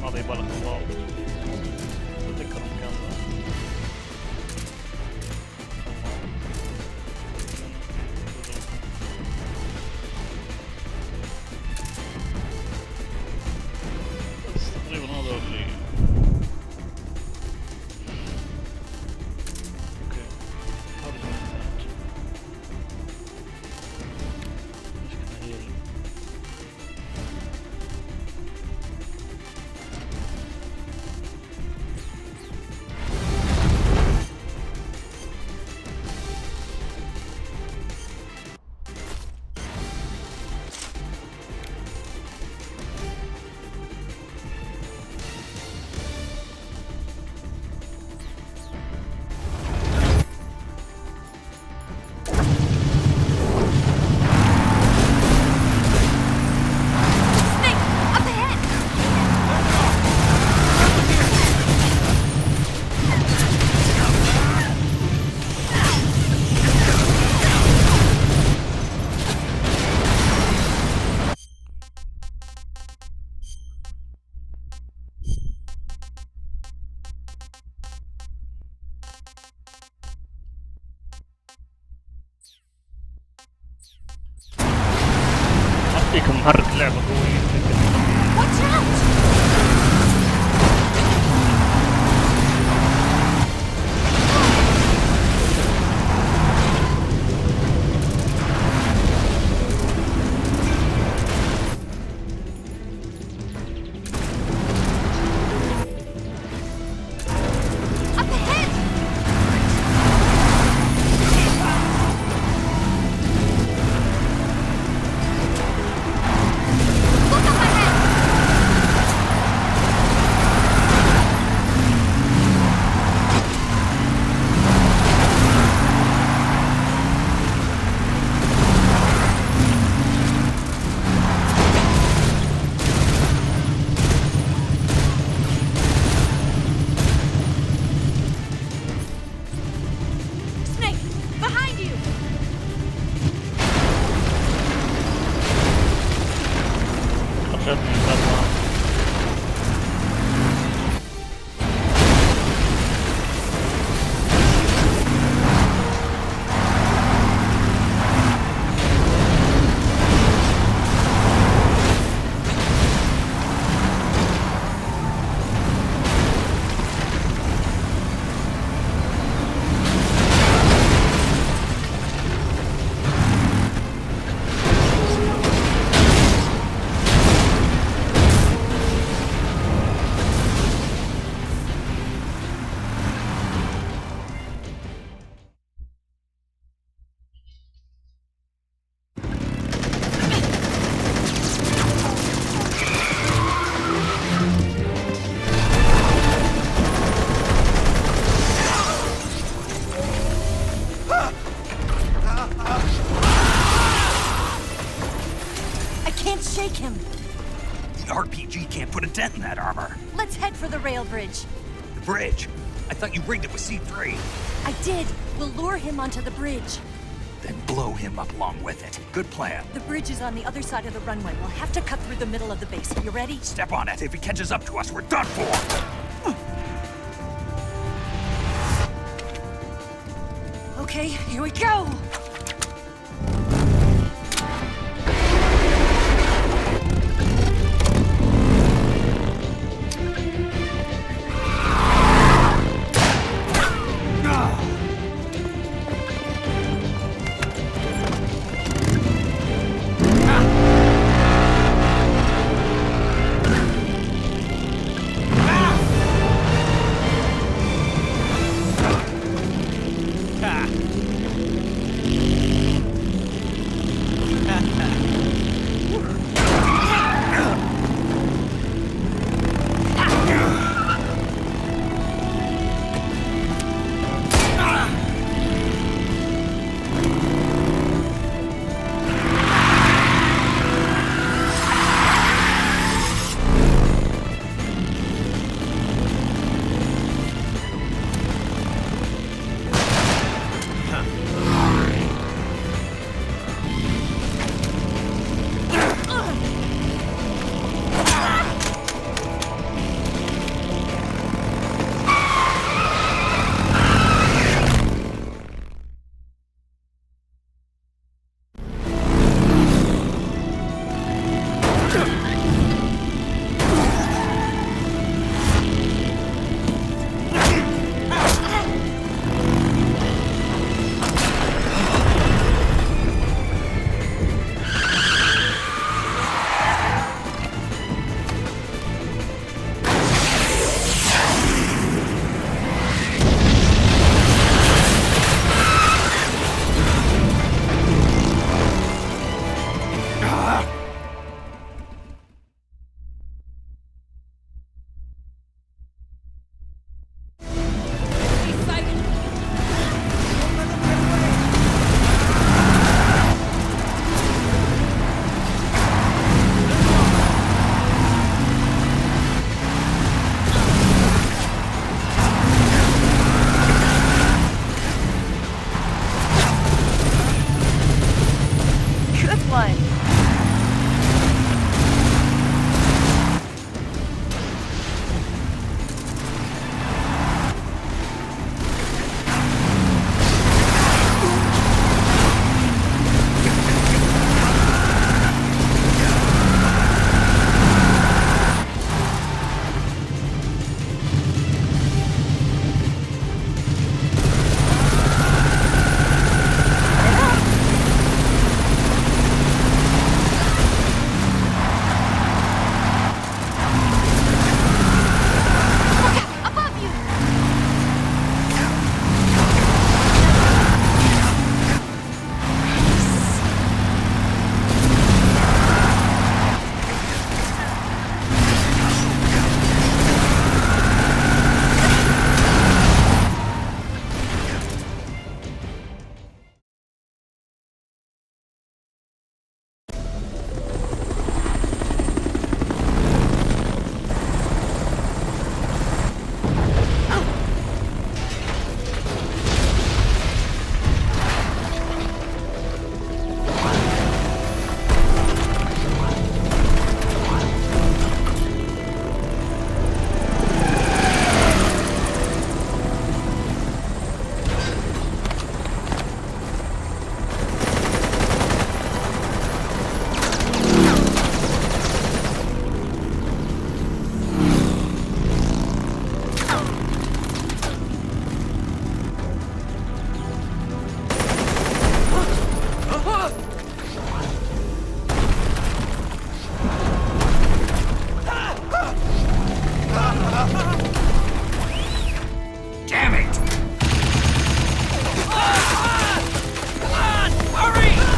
هذا يبالغ خضار. اتذكر المكان ذا. بس تقريبا هذا اللي اوكي. هذا المكان. مشكلة هي أعطيكم محرك لعبة قوي. Watch out! Up ahead! Look up ahead! Snake, behind you! خرجت من الباب. I can't shake him. The RPG can't put a dent in that armor. Let's head for the rail bridge. The bridge. I thought you rigged it with C3. I did. We'll lure him onto the bridge. Then blow him up along with it. Good plan. The bridge is on the other side of the runway. We'll have to cut through the middle of the base. You ready? Step on it. If he catches up to us, we're done for. Okay, here we go! Damn it! Come on! Hurry!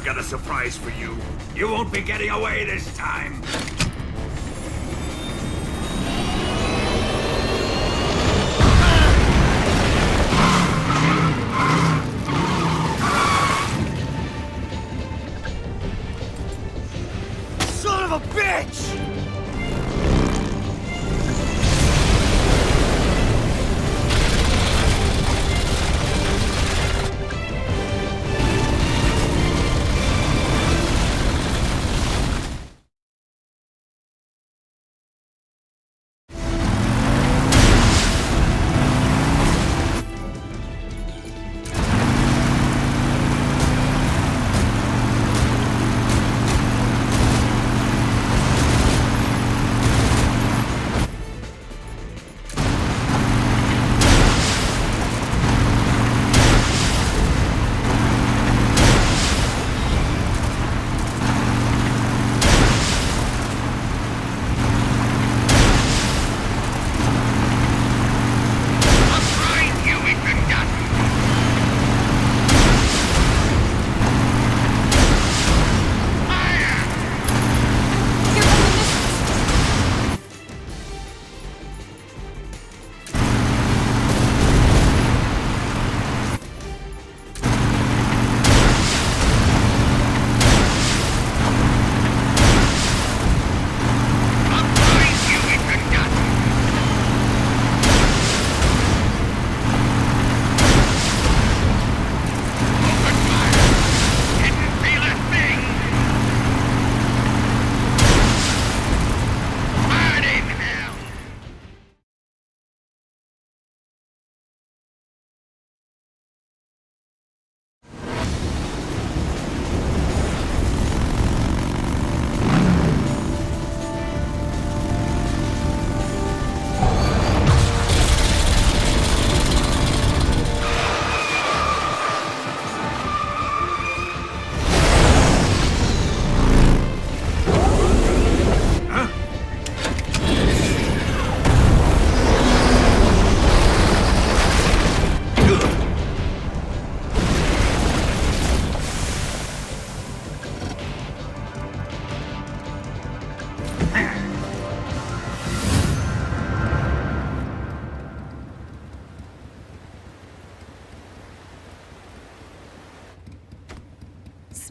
got a surprise for you. You won't be getting away this time. Son of a bitch!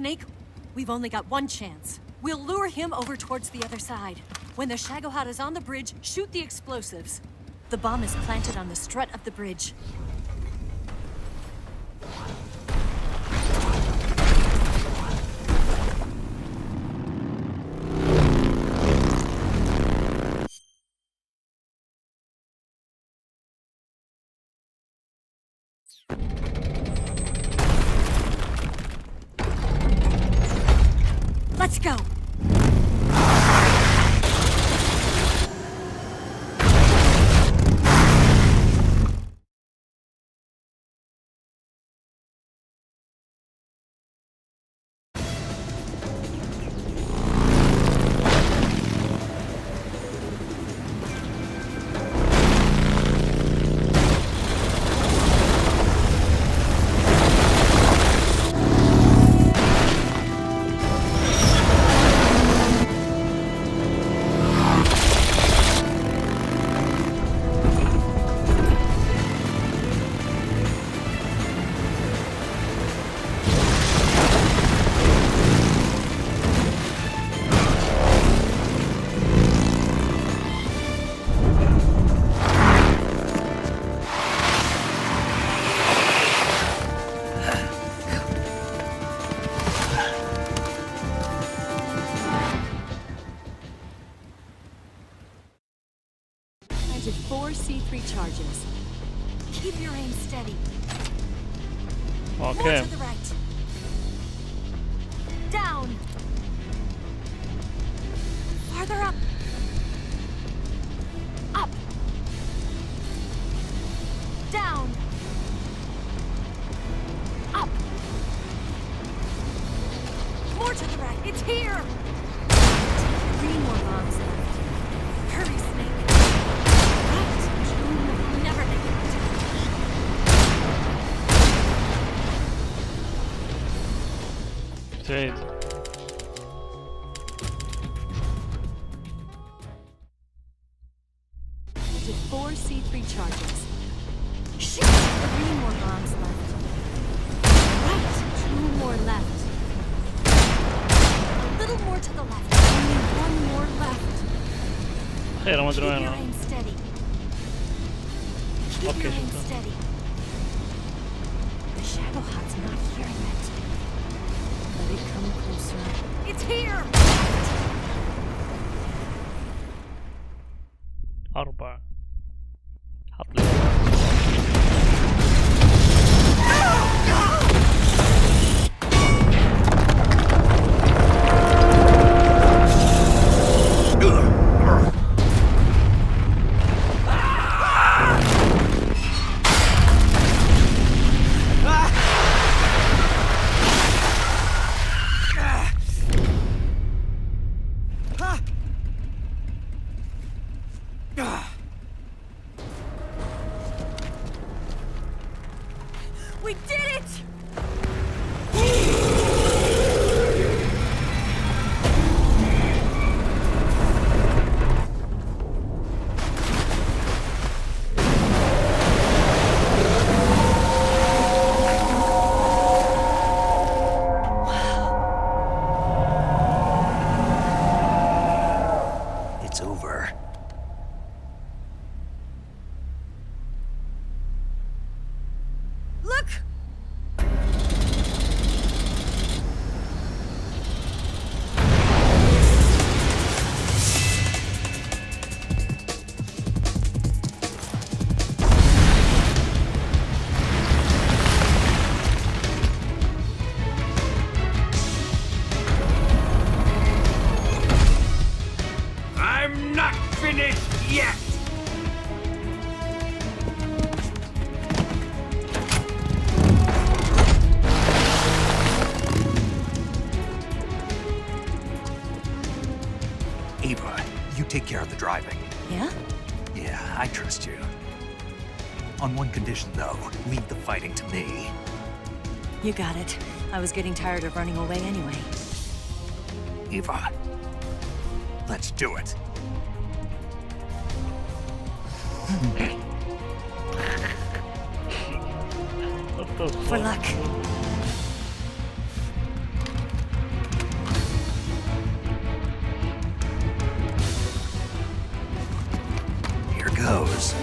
Snake, we've only got one chance. We'll lure him over towards the other side. When the Shagohod is on the bridge, shoot the explosives. The bomb is planted on the strut of the bridge. Let's go! Planted 4 C3 charges. Keep your aim steady. More اوكي to the right. Down. Farther up. Up. Down. Up. More to the right. It's here. 3 more bombs left. Hurry, Snake. Right. Never make it. تعيد Did 4 C3 charges. Shit! 3 more bombs left. Right. 2 more left. A little more to the left. Only 1 more left. خير ما Keep ادري your وين aim steady. Keep Okay, your aim شكرا. steady. The Shagohod's not here yet. Let it come closer. It's here! 4 حط لي We did it! It's over. Look! I'm not finished yet! Ava, you take care of the driving. Yeah? Yeah, I trust you. On one condition, though, leave the fighting to me. You got it. I was getting tired of running away anyway. Ava, let's do it. For luck. goes.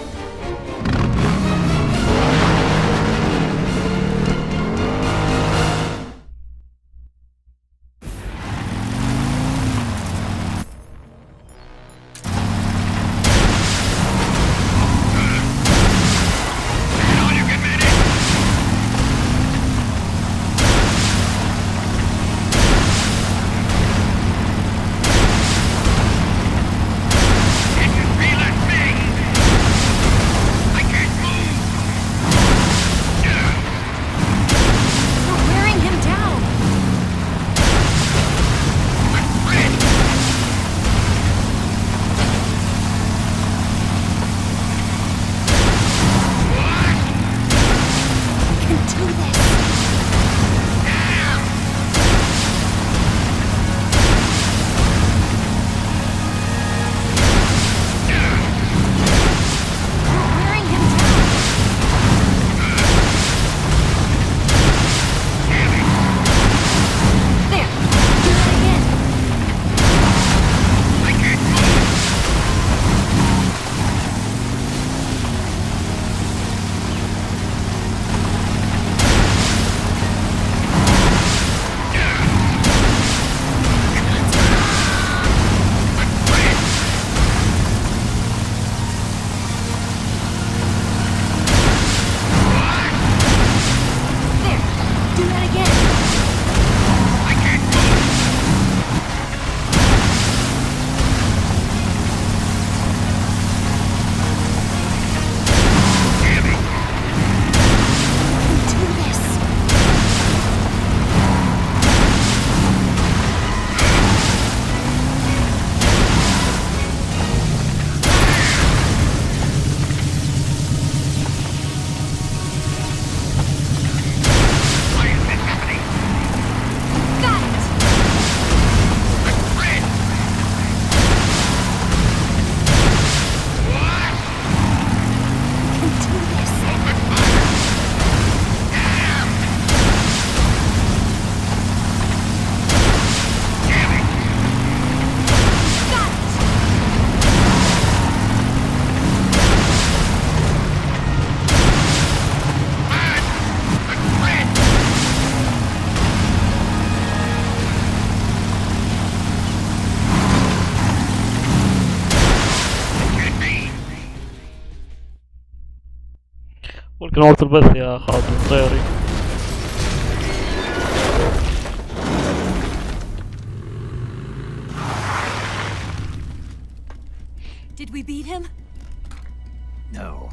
قنوات البث يا خالد الطيري. Did we beat him? No.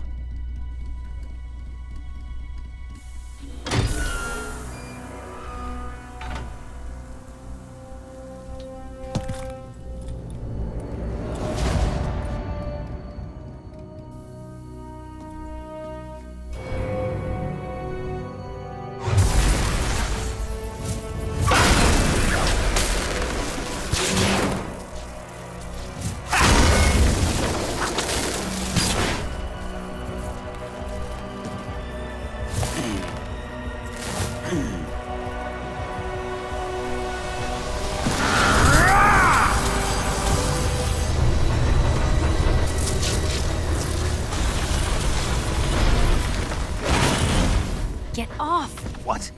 Get off! What?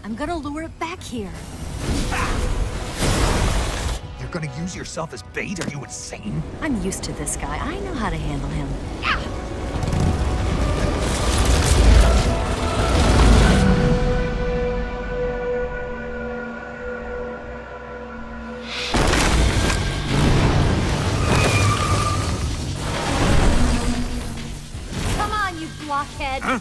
I'm gonna lure it back here. You're gonna use yourself as bait? Are you insane? I'm used to this guy. I know how to handle him. Come on, you blockhead! Huh?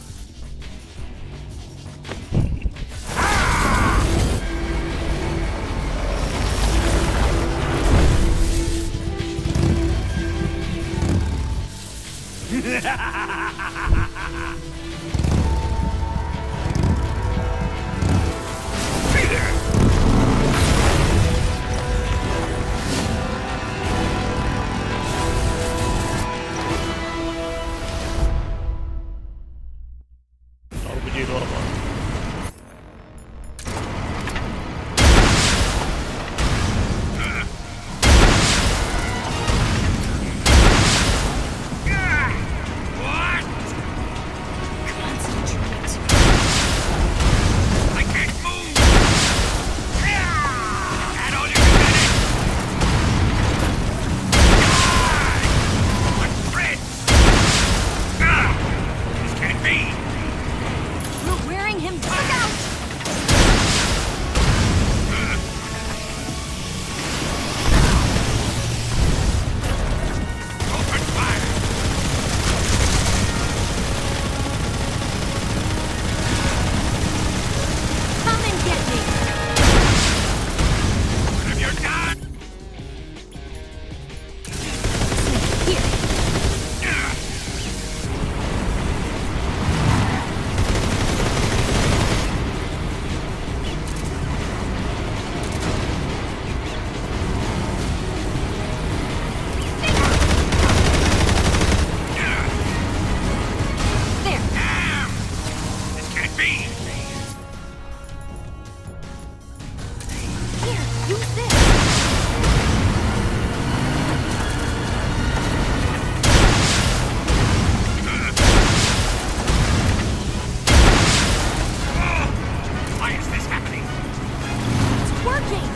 working!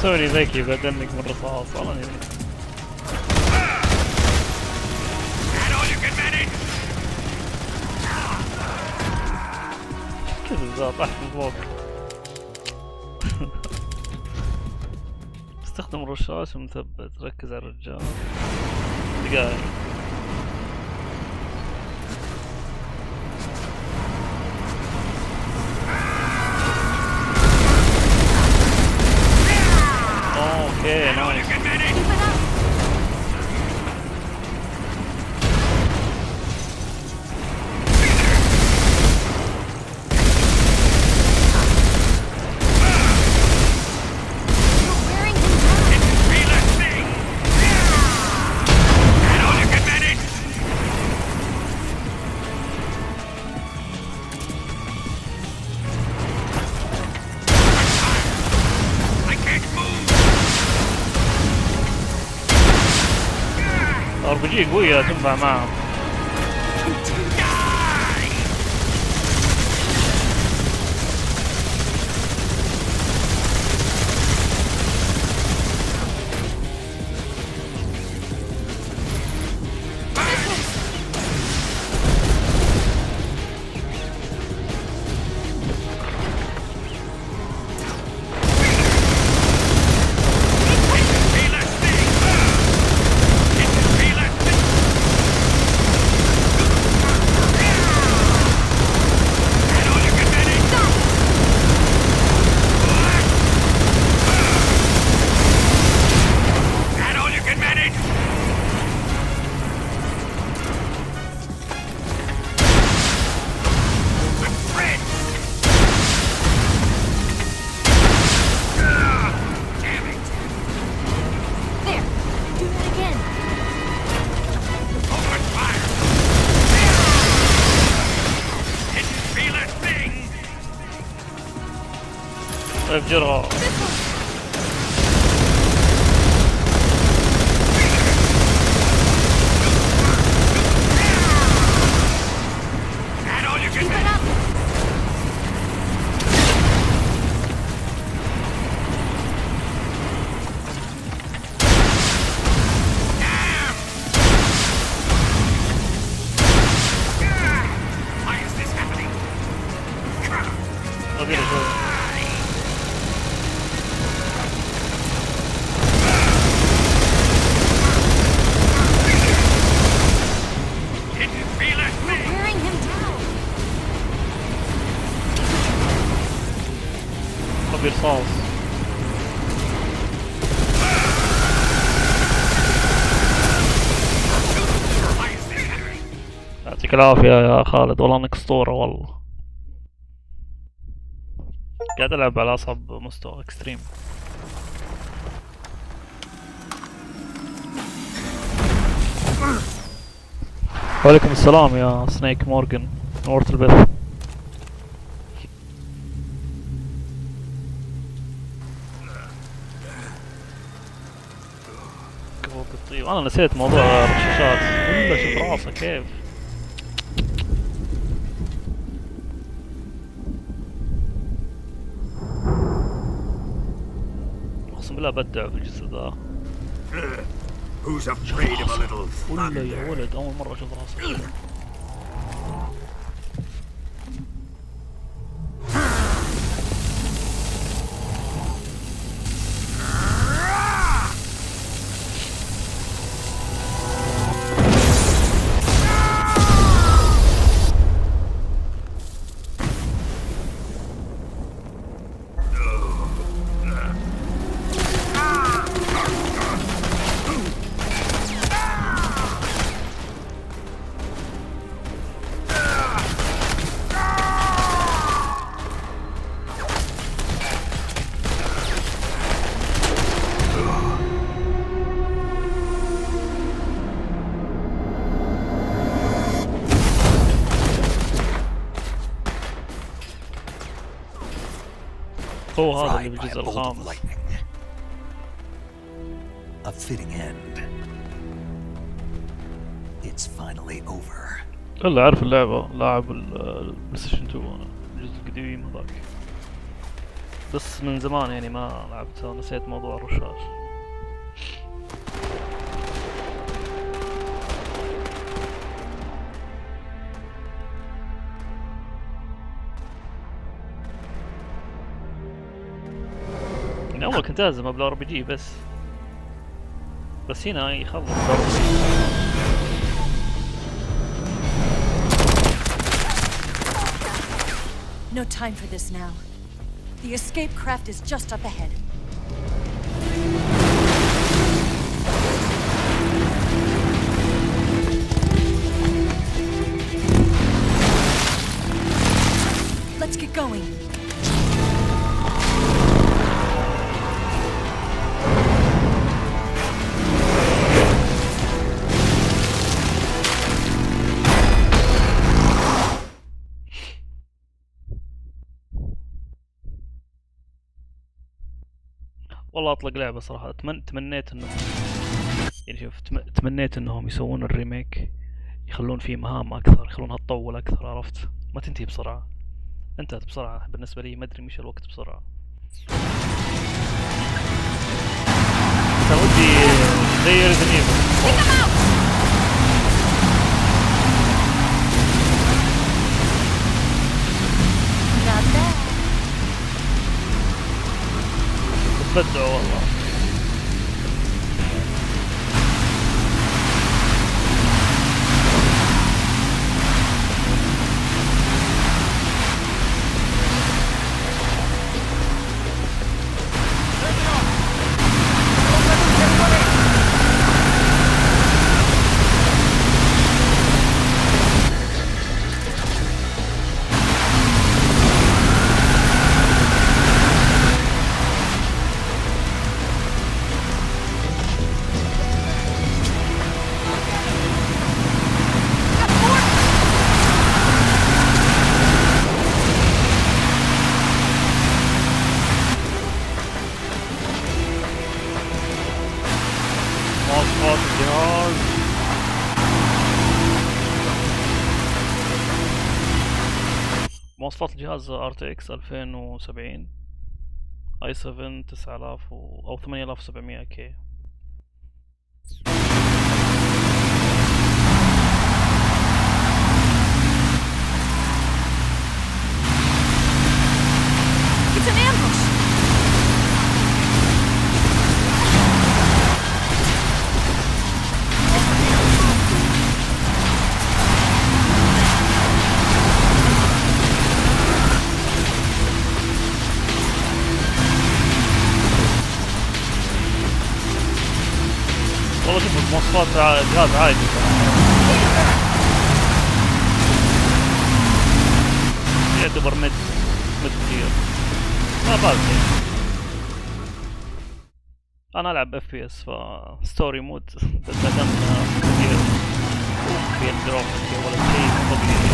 سوري ذكي بدنك من رصاص والله يعني. كذا طاح من فوق. استخدم رشاش مثبت، ركز على الرجال. دقايق. اوكي نايس. RPG قوية تنفع معهم. افجرها. برصاص. يعطيك العافية يا خالد، والله انك اسطورة والله. قاعد العب على اصعب مستوى اكستريم. وعليكم السلام يا سنيك مورغان، نورت البث. طيب انا نسيت موضوع الرشاشات. ولا شوف راسه كيف. اقسم بالله بدع في الجزء ذا. ولا يا ولد اول مرة اشوف راسه. هو هذا اللي بالجزء الخامس. a fitting end. It's finally over. الا اعرف اللعبة، لاعب البلاي ستيشن 2 انا الجزء القديم هذاك، بس من زمان يعني ما لعبتها ونسيت موضوع الرشاش. من اول كنت ازم بالار بي جي بس هنا يخلص No time for this now. The escape craft is just up ahead. Let's get going. والله اطلق لعبة صراحة. تمنيت انهم يعني شوف تمنيت انهم يسوون الريميك، يخلون فيه مهام اكثر، يخلونها تطول اكثر، عرفت؟ ما تنتهي بسرعة. انتهت بسرعة بالنسبة لي، ما ادري مشى الوقت بسرعة. ودي زي ريزن بدعوا والله. مواصفات الجهاز RTX 2070 i7 9000 أو 8700 كي. It's an ambush! والله شوف مواصفات جهاز عادي يعتبر مد كثير، ما بالك يعني. انا العب FPS فستوري مود بدل كثير في الجرافيك ولا شيء طبيعي.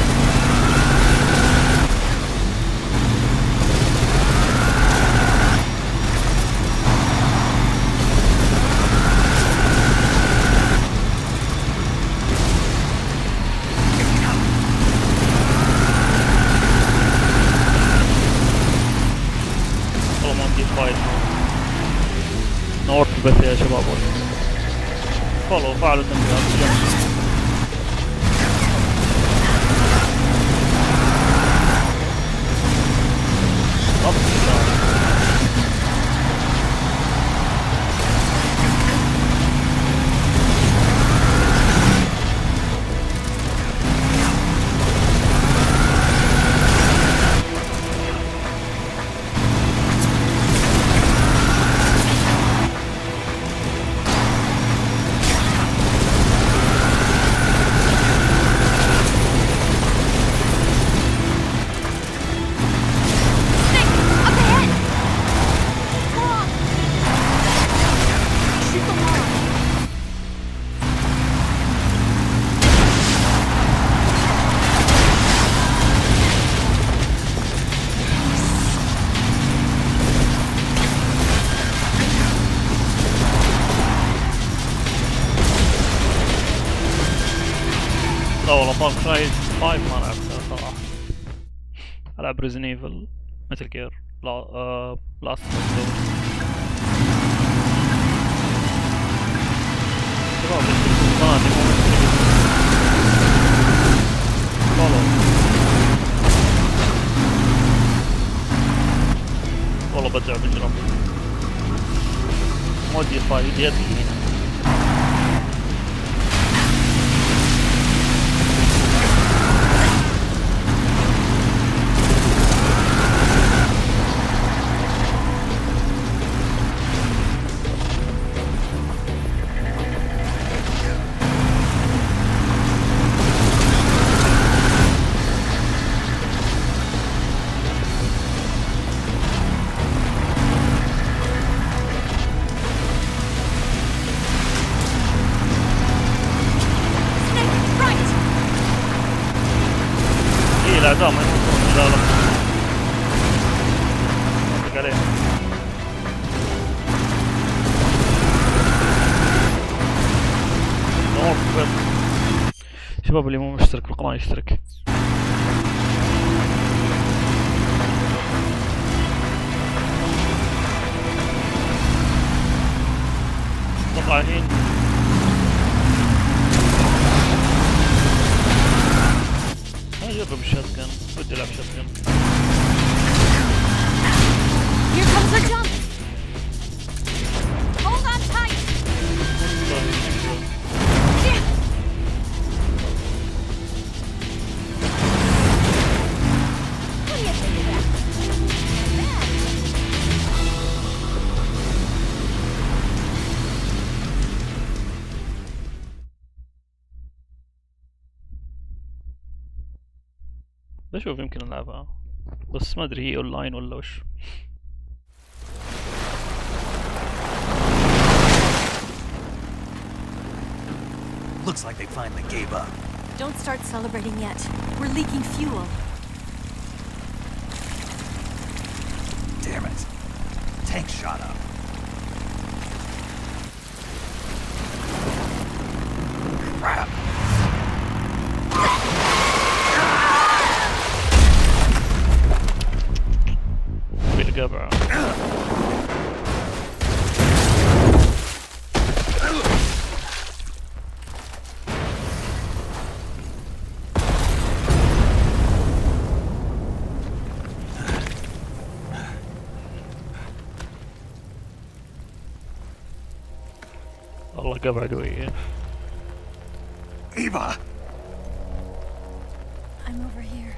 نورت البث يا شباب، فولو فعلوا التنبيهات. Snake, up لا والله فار كراي 5 ما لعبتها صراحة. ألعب ريزن ايفل، ميتل جير، لا لاست شباب الثاني مو والله بدع بجرب مودي فايد يدي هنا. الأعداء ما يموتون إذا لم أطلق عليهم. شباب اللي مو مشترك بالقناة يشترك. طلع الحين أجرب الشاتجن، بدي ألعب شاتجن. Here comes our jump. Hold on tight. What do you think of that? بشوف يمكن ألعبها بس ما أدري هي أونلاين ولا وش. Looks like they finally gave up. Don't start celebrating yet. We're leaking fuel. Damn it. Tank shot up. Crap. بالقبعة. والله قبعة قوية. Eva! I'm over here.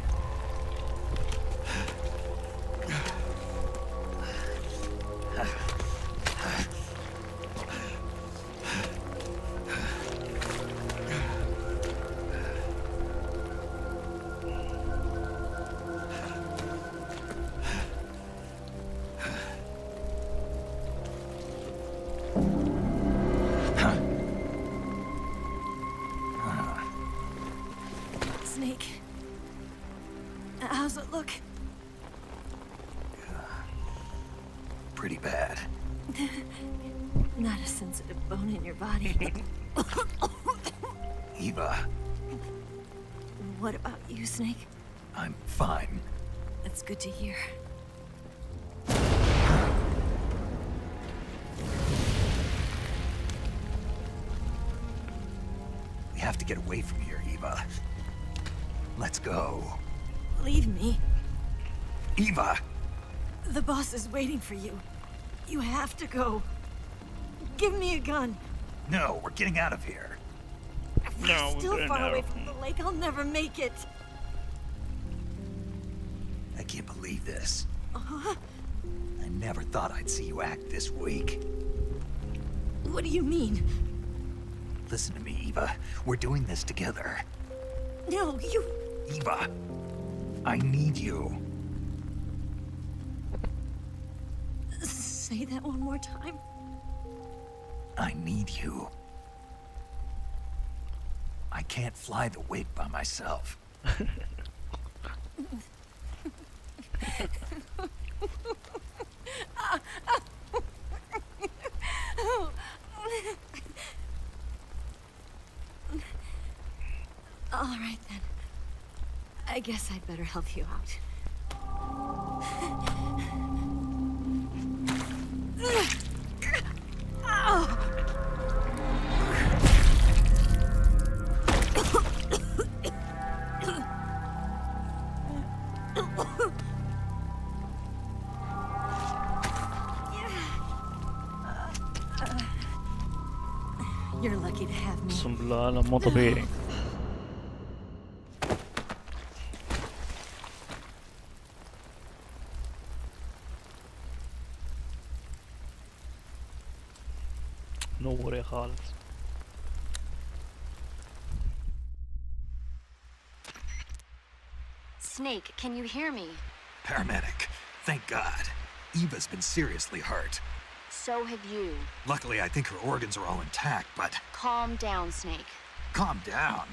Snake. How's it look? Pretty bad. Not a sensitive bone in your body. Eva, What about you, Snake? I'm fine. That's good to hear. We have to get away from here, Eva. Let's go. Leave me. Eva! The boss is waiting for you. You have to go. Give me a gun. No, we're getting out of here. If No, we're we're still getting far out away of from here. the lake, I'll never make it. I can't believe this. I never thought I'd see you act this weak. What do you mean? Listen to me, Eva. We're doing this together. No, you... Eva, I need you. Say that one more time. I need you. I can't fly the wig by myself. All right. I guess I'd better help you out. You're lucky to have me. اقسم بالله انا مو طبيعي. نور يا خالد. Snake, can you hear me? Paramedic. Thank God. Eva's been seriously hurt. So have you. Luckily, I think her organs are all intact, but... Calm down, Snake. Calm down.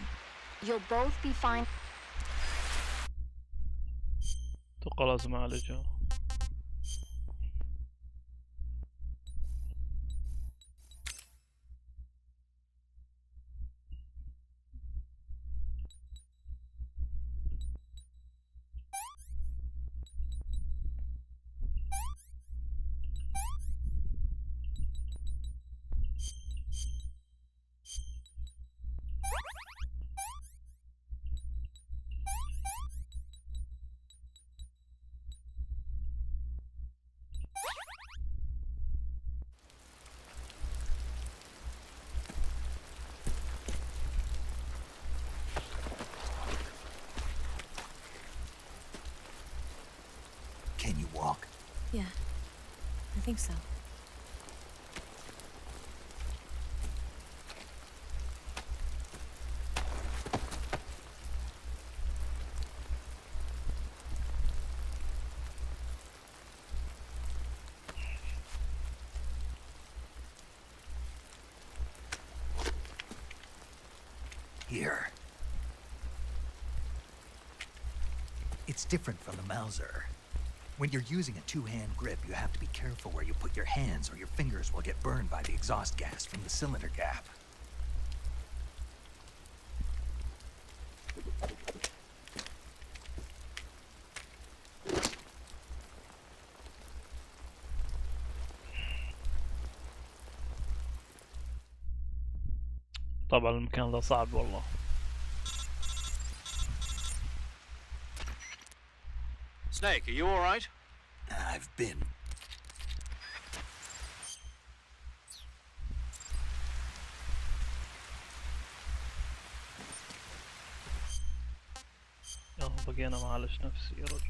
You'll both be fine. اتوقع لازم اعالجها. Can you walk? Yeah, I think so. Here. It's different from the Mauser. When you're using a two-hand grip, you have to be careful where you put your hands or your fingers will get burned by the exhaust gas from the cylinder gap. طبعا المكان ذا صعب والله. Snake, are you all right? I've been... بقينا معالج نفسي يا رجل.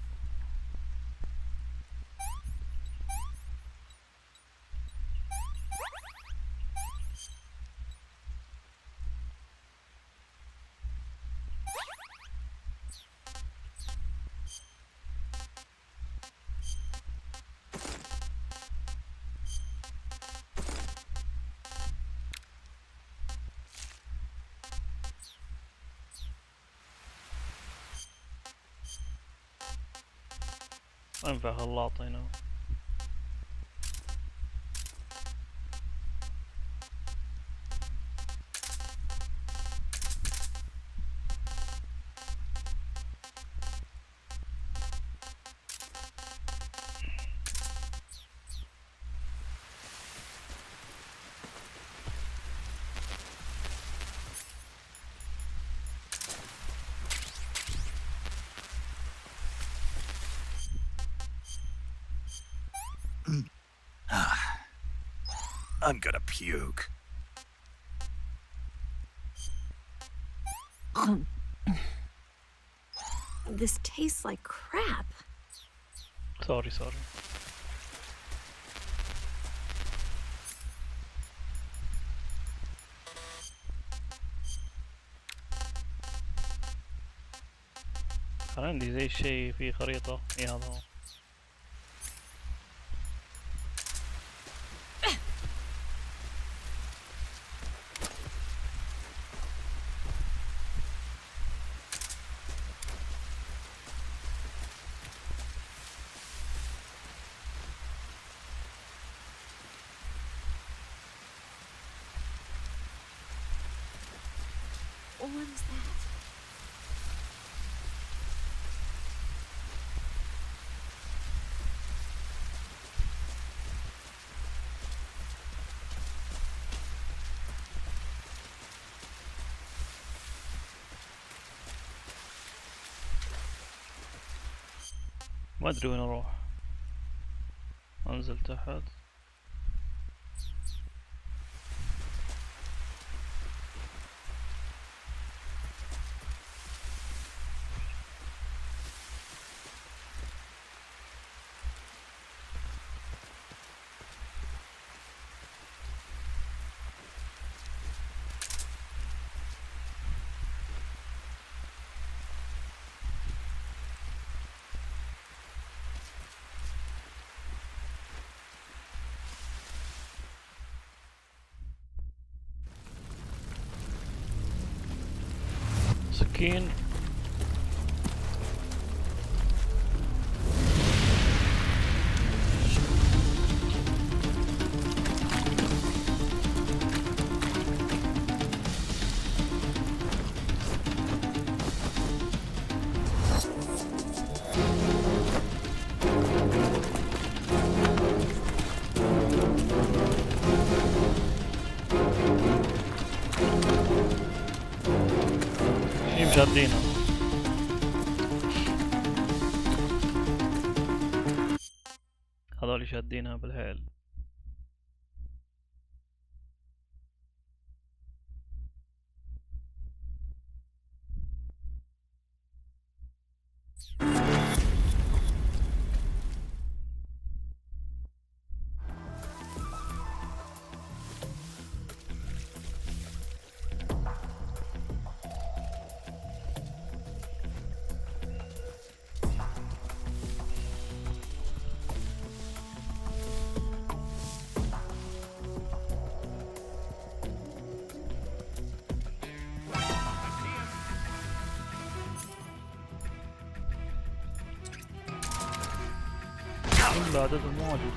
انفع خلاط هنا. I'm gonna puke. This tastes like crap. sorry. كان عندي زي الشيء في خريطة. اي هذا هو. What is that? ما ادري وين اروح. انزل تحت. سكين. شادينها. هذول شادينها بالحيل. كل عددهم موجود.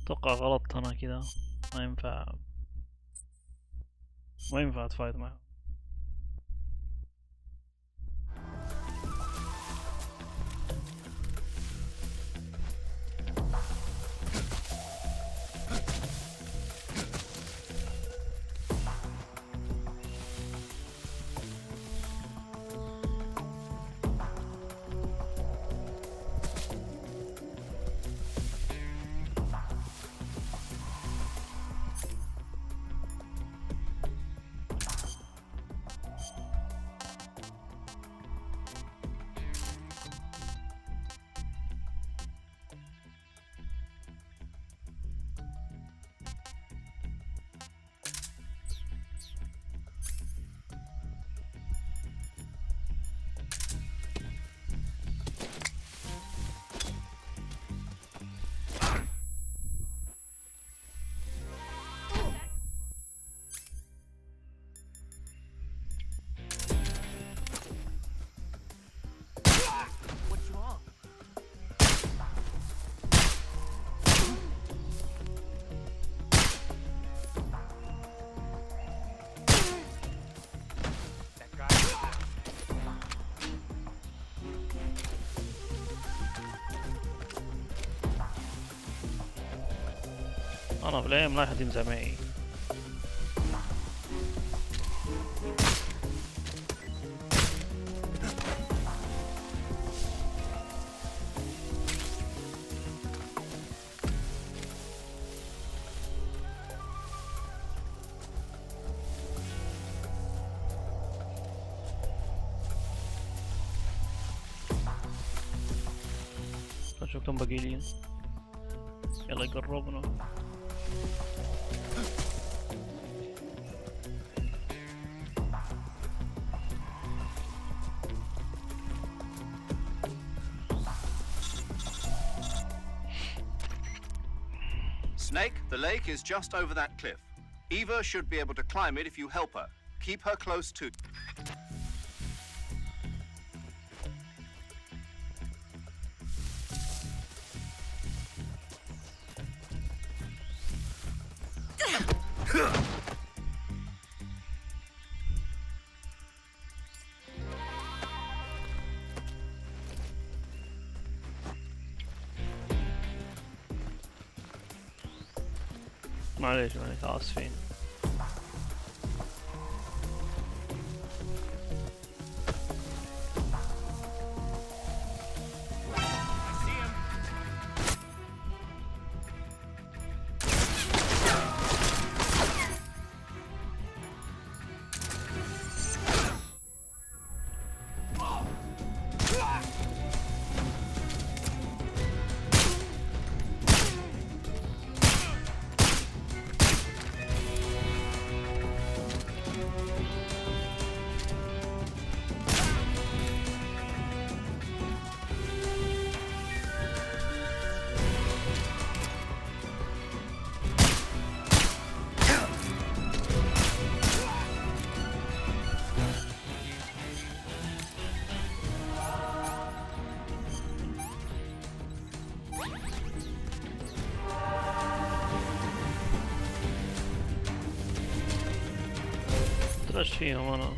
اتوقع غلطت انا كذا. ما ينفع اتفايت معه. انا بالايام لا احد ينزع معي. شو كم باقي لي؟ يلا قربنا. Snake, the lake is just over that cliff. Eva should be able to climb it if you help her. Keep her close to... معليش آسفين. ايش فيهم انا؟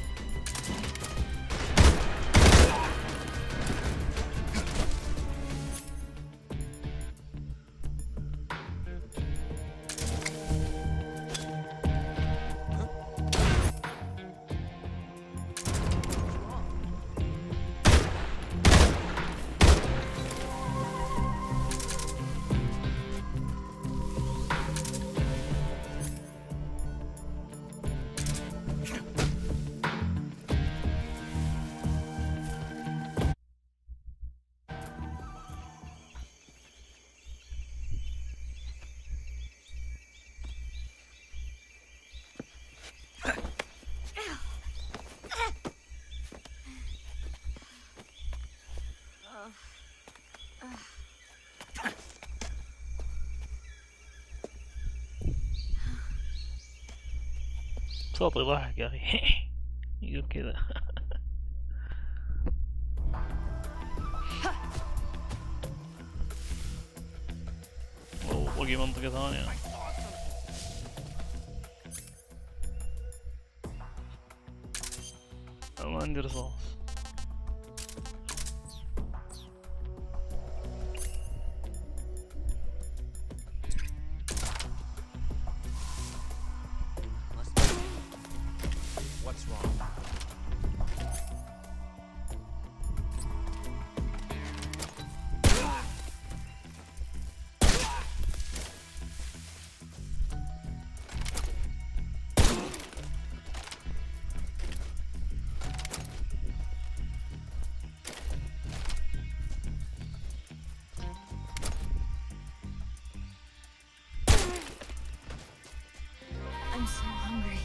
صوتي ضحك يا اخي. يقول كذا. باقي منطقة ثانية. ما عندي رصاص. I'm so hungry.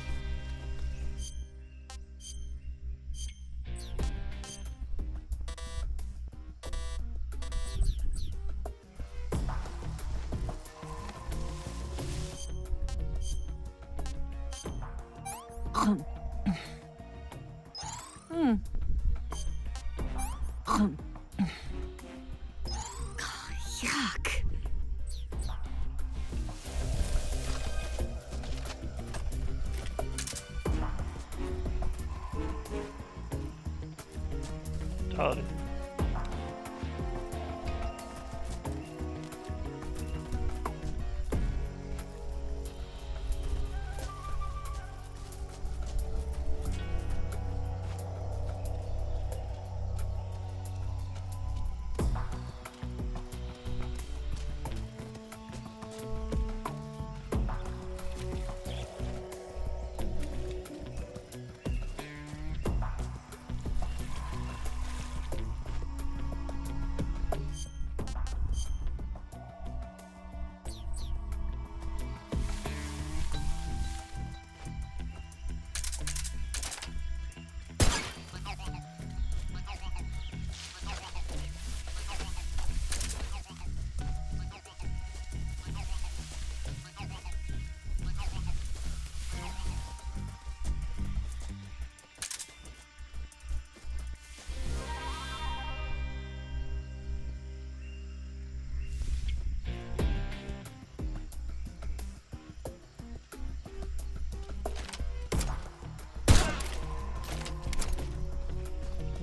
Yuck. تعالي.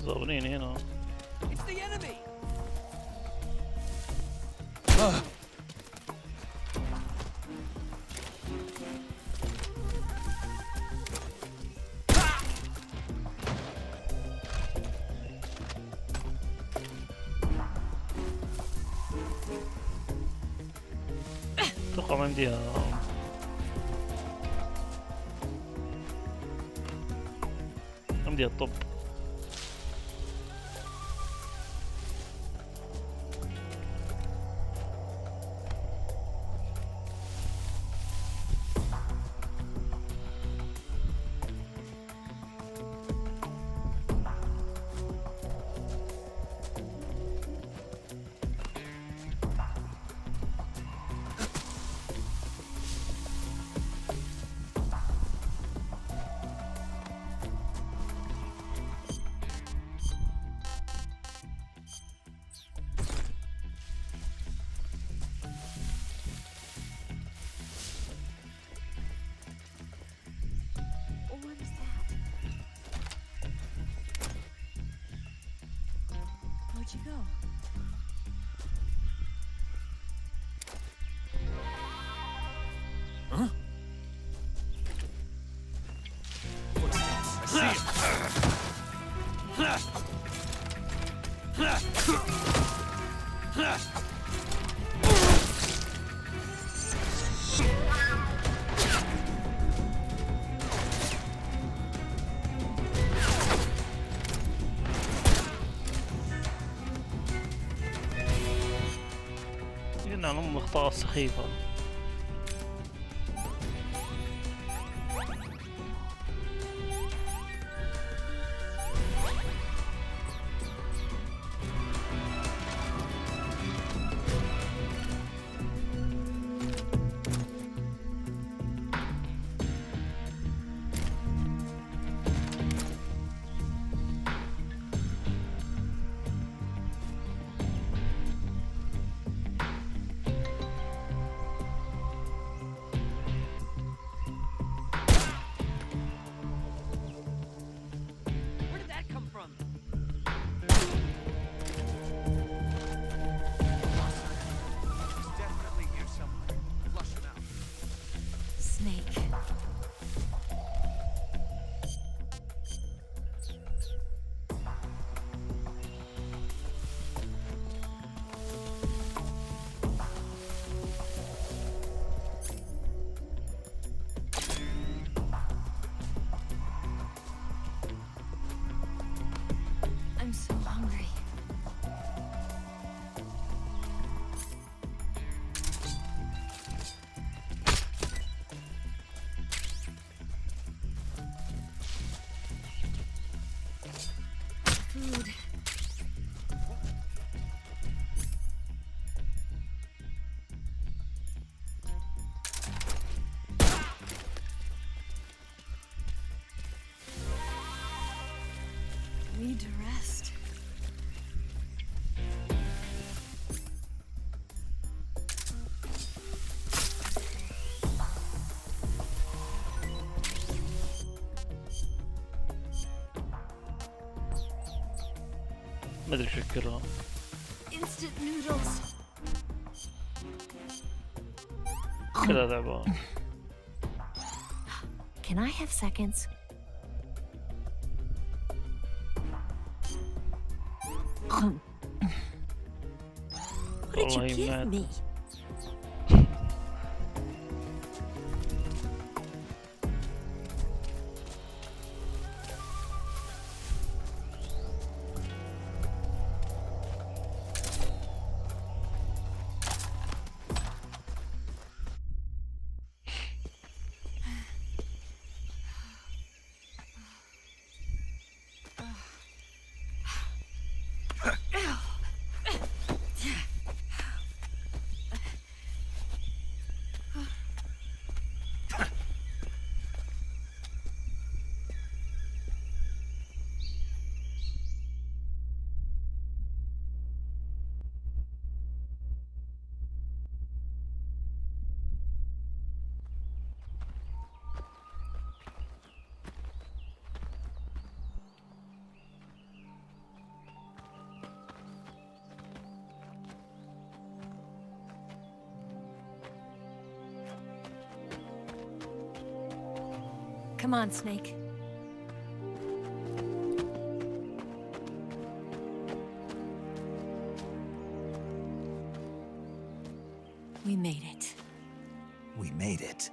ضاربين هنا. It's the enemy. اتوقع ما يمديها. ما يمديها الطب. What is that? Where'd you go? قلنا عنهم اخطاء سخيفة. Where did that come from? He's definitely here somewhere. Flush him out. Snake. I'm so hungry. Food. Need to rest. ما ادري شكلها. Instant noodles. كلها تعبان. Can I have seconds? What did you والله give ما- me? Come on, Snake. We made it. We made it.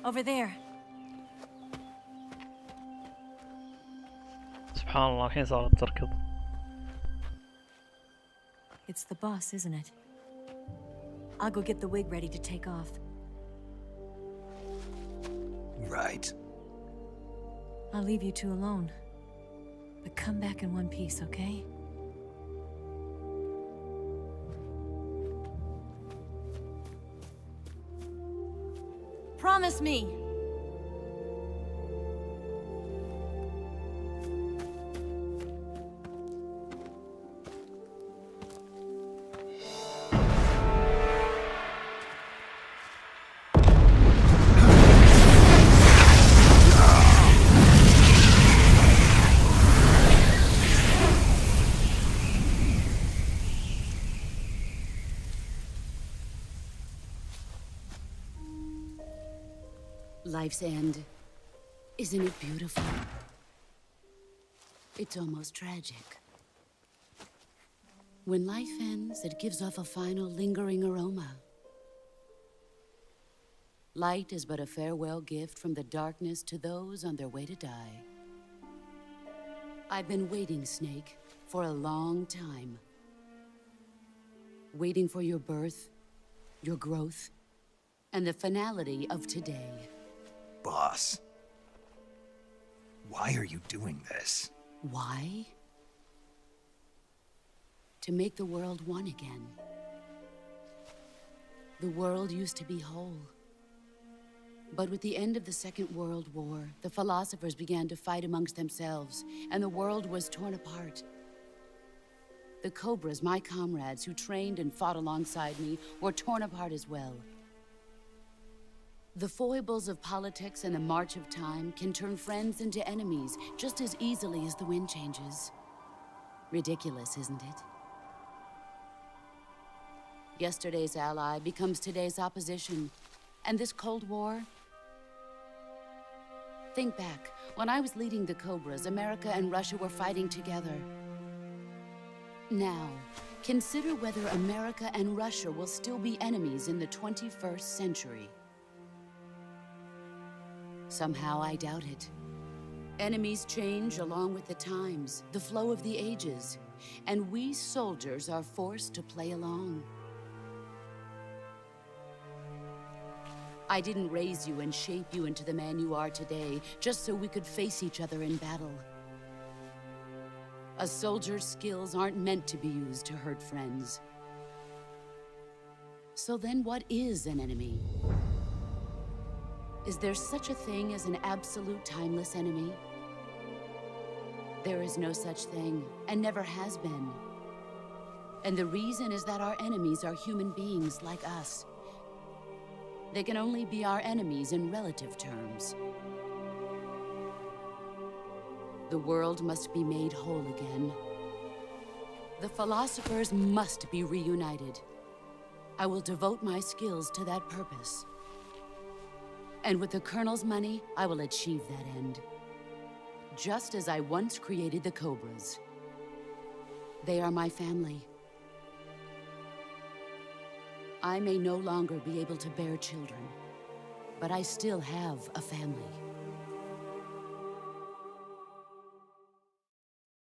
Over there. سبحان الله الحين صارت تركض. It's the boss, isn't it? I'll go get the wig ready to take off. Right. I'll leave you two alone. But come back in one piece, okay? Promise me! Life's end. Isn't it beautiful? It's almost tragic. When life ends, it gives off a final lingering aroma. Light is but a farewell gift from the darkness to those on their way to die. I've been waiting, Snake, for a long time. Waiting for your birth, your growth, and the finality of today. Boss. Why are you doing this? Why? To make the world one again. The world used to be whole. But with the end of the Second World War, the philosophers began to fight amongst themselves, and the world was torn apart. The Cobras, my comrades who trained and fought alongside me, were torn apart as well. The foibles of politics and the march of time can turn friends into enemies just as easily as the wind changes. Ridiculous, isn't it? Yesterday's ally becomes today's opposition. And this Cold War? Think back. When I was leading the Cobras, America and Russia were fighting together. Now, consider whether America and Russia will still be enemies in the 21st century. Somehow I doubt it. Enemies change along with the times, the flow of the ages, and we soldiers are forced to play along. I didn't raise you and shape you into the man you are today just so we could face each other in battle. A soldier's skills aren't meant to be used to hurt friends. So then what is an enemy? Is there such a thing as an absolute timeless enemy? There is no such thing, and never has been. And the reason is that our enemies are human beings like us. They can only be our enemies in relative terms. The world must be made whole again. The philosophers must be reunited. I will devote my skills to that purpose. And with the Colonel's money, I will achieve that end. Just as I once created the Cobras. They are my family. I may no longer be able to bear children, but I still have a family.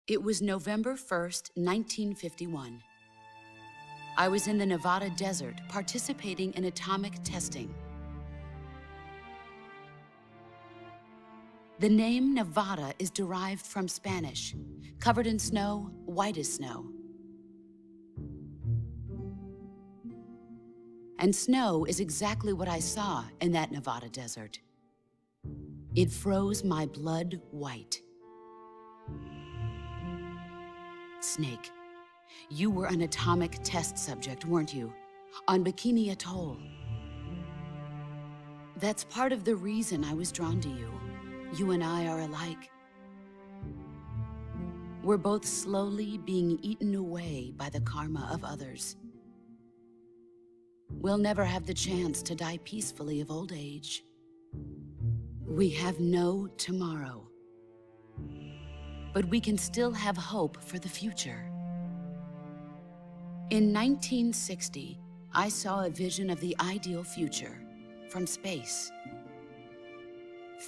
It was November 1st, 1951. I was in the Nevada desert participating in atomic testing. The name Nevada is derived from Spanish, covered in snow, white as snow. And snow is exactly what I saw in that Nevada desert. It froze my blood white. Snake, you were an atomic test subject, weren't you? On Bikini Atoll. That's part of the reason I was drawn to you. You and I are alike. We're both slowly being eaten away by the karma of others. we'll never have the chance to die peacefully of old age. We have no tomorrow. But we can still have hope for the future. In 1960, I saw a vision of the ideal future from space.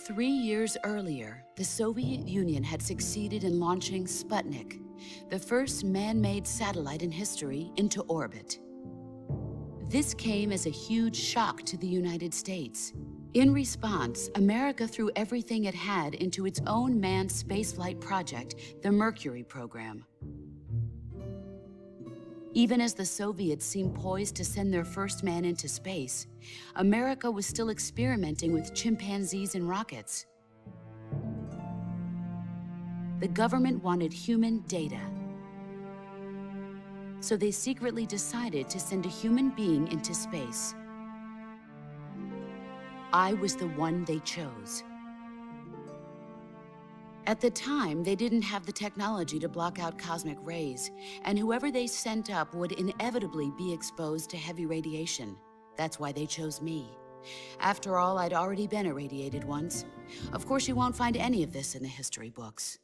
3 years earlier, the Soviet Union had succeeded in launching Sputnik, the first man-made satellite in history, into orbit. This came as a huge shock to the United States. In response, America threw everything it had into its own manned spaceflight project, the Mercury program. Even as the Soviets seemed poised to send their first man into space, America was still experimenting with chimpanzees and rockets. The government wanted human data. So they secretly decided to send a human being into space. I was the one they chose. At the time, they didn't have the technology to block out cosmic rays, and whoever they sent up would inevitably be exposed to heavy radiation. That's why they chose me. After all, I'd already been irradiated once. Of course, you won't find any of this in the history books.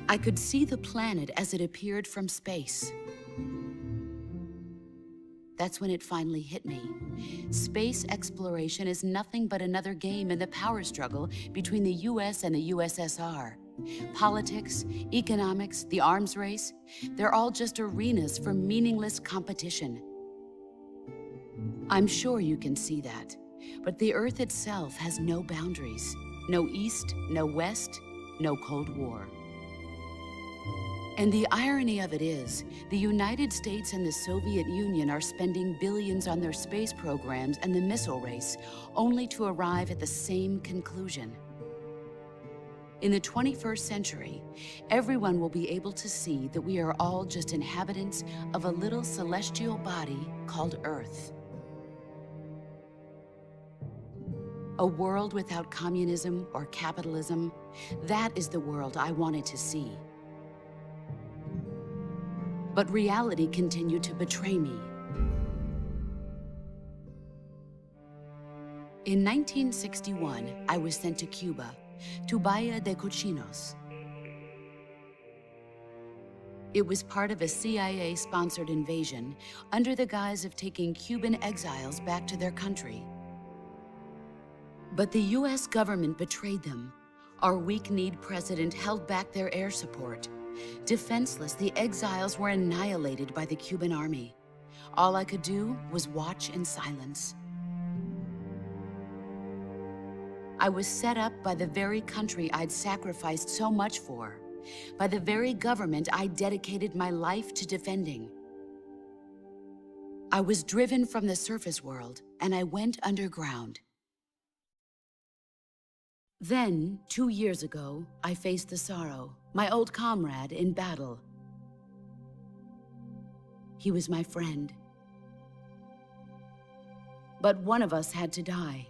I could see the planet as it appeared from space. That's when it finally hit me. Space exploration is nothing but another game in the power struggle between the US and the USSR. Politics, economics, the arms race, they're all just arenas for meaningless competition. I'm sure you can see that, but the Earth itself has no boundaries. No East, no West, no Cold War. And the irony of it is, the United States and the Soviet Union are spending billions on their space programs and the missile race, only to arrive at the same conclusion. In the 21st century, everyone will be able to see that we are all just inhabitants of a little celestial body called Earth. A world without communism or capitalism, that is the world I wanted to see. But reality continued to betray me. In 1961, I was sent to Cuba, to Bahia de Cochinos. It was part of a CIA-sponsored invasion under the guise of taking Cuban exiles back to their country. But the US government betrayed them. Our weak-kneed president held back their air support. Defenseless, the exiles were annihilated by the Cuban army. All I could do was watch in silence. I was set up by the very country I'd sacrificed so much for, by the very government I dedicated my life to defending. I was driven from the surface world, and I went underground. Then, 2 years ago, I faced the sorrow, my old comrade in battle. He was my friend. But one of us had to die.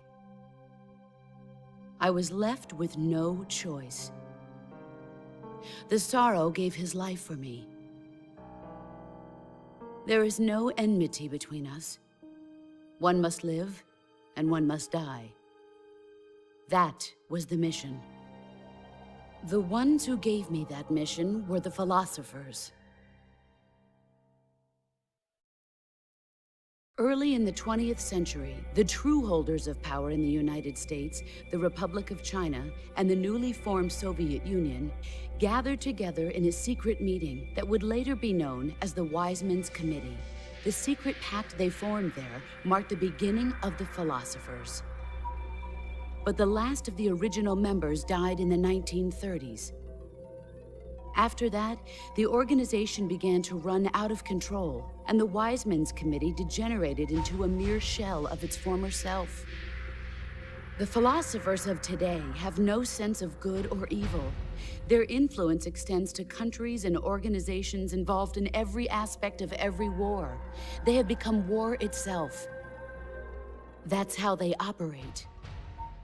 I was left with no choice. The sorrow gave his life for me. There is no enmity between us. One must live, and one must die. That was the mission. The ones who gave me that mission were the philosophers. Early in the 20th century, the true holders of power in the United States, the Republic of China, and the newly formed Soviet Union gathered together in a secret meeting that would later be known as the Wise Men's Committee. The secret pact they formed there marked the beginning of the philosophers. But the last of the original members died in the 1930s. After that, the organization began to run out of control, and the Wise Men's Committee degenerated into a mere shell of its former self. The philosophers of today have no sense of good or evil. Their influence extends to countries and organizations involved in every aspect of every war. They have become war itself. That's how they operate.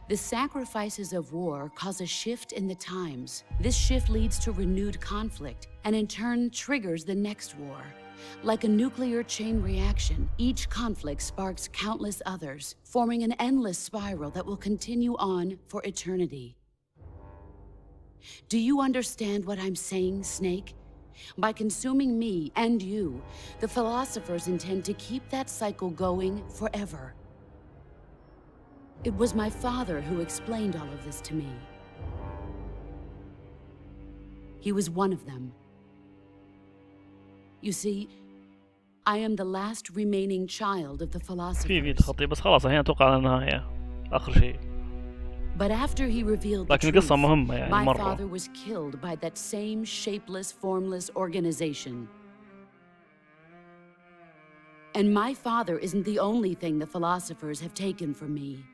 The sacrifices of war cause a shift in the times. This shift leads to renewed conflict, and in turn triggers the next war. Like a nuclear chain reaction, each conflict sparks countless others, forming an endless spiral that will continue on for eternity. Do you understand what I'm saying, Snake? By consuming me and you, the philosophers intend to keep that cycle going forever. It was my father who explained all of this to me. He was one of them. You see, I am the last remaining child of the في philosophers. خطي بس خلاص الحين اتوقع على النهاية اخر شيء. But after he revealed the لكن truth, القصة مهمة يعني my مرة. father was killed by that same shapeless, formless organization. And my father isn't the only thing the philosophers have taken from me.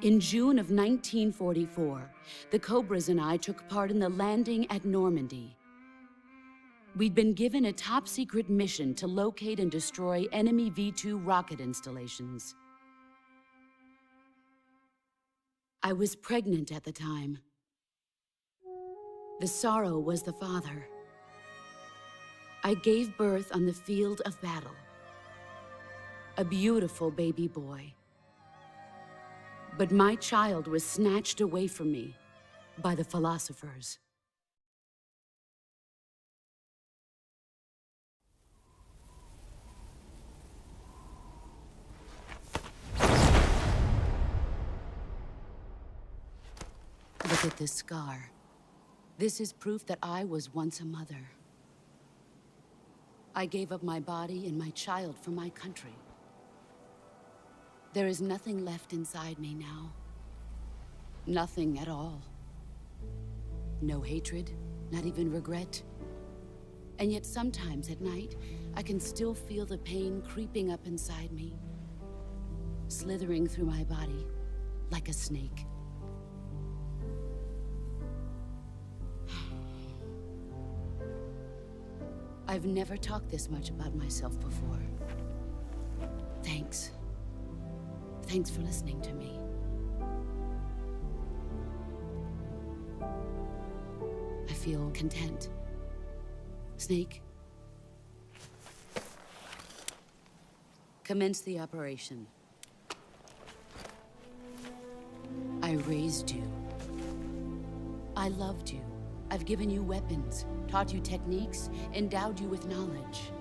In June of 1944, the Cobras and I took part in the landing at Normandy. We'd been given a top-secret mission to locate and destroy enemy V-2 rocket installations. I was pregnant at the time. The sorrow was the father. I gave birth on the field of battle. A beautiful baby boy. But my child was snatched away from me by the philosophers. Look at this scar. This is proof that I was once a mother. I gave up my body and my child for my country. There is nothing left inside me now. Nothing at all. No hatred, not even regret. And yet sometimes at night, I can still feel the pain creeping up inside me, slithering through my body like a snake. I've never talked this much about myself before. Thanks. Thanks for listening to me. I feel content. Snake, commence the operation. I raised you. I loved you. I've given you weapons, taught you techniques, endowed you with knowledge.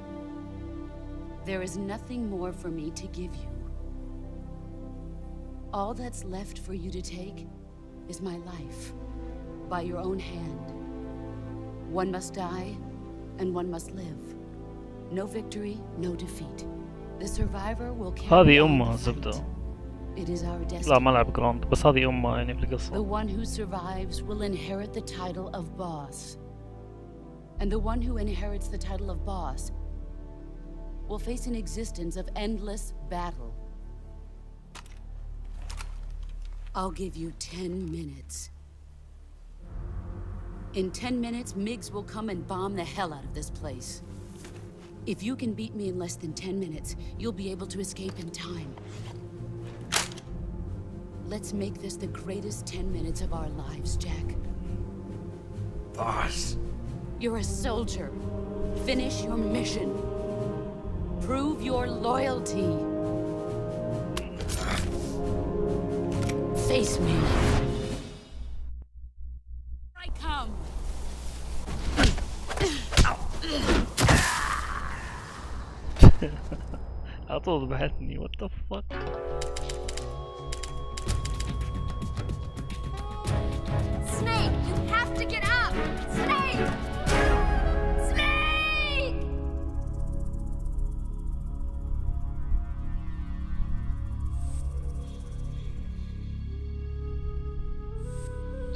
There is nothing more for me to give you. All that's left for you to take is my life, by your own hand. One must die, and one must live. No victory, no defeat. The survivor will carry هذه on أمها the fight. زبدة. It is our لا destiny. ما لعب جراوند بس هذه أمها يعني في The القصة. one who survives will inherit the title of boss. And the one who inherits the title of boss will face an existence of endless battle. I'll give you 10 minutes. In 10 minutes, MiGs will come and bomb the hell out of this place. If you can beat me in less than 10 minutes, you'll be able to escape in time. Let's make this the greatest 10 minutes of our lives, Jack. Boss. You're a soldier. Finish your mission. Prove your loyalty. Face me. I come. على طول ذبحتني what the fuck. Snake, you have to get up! Snake! Snake!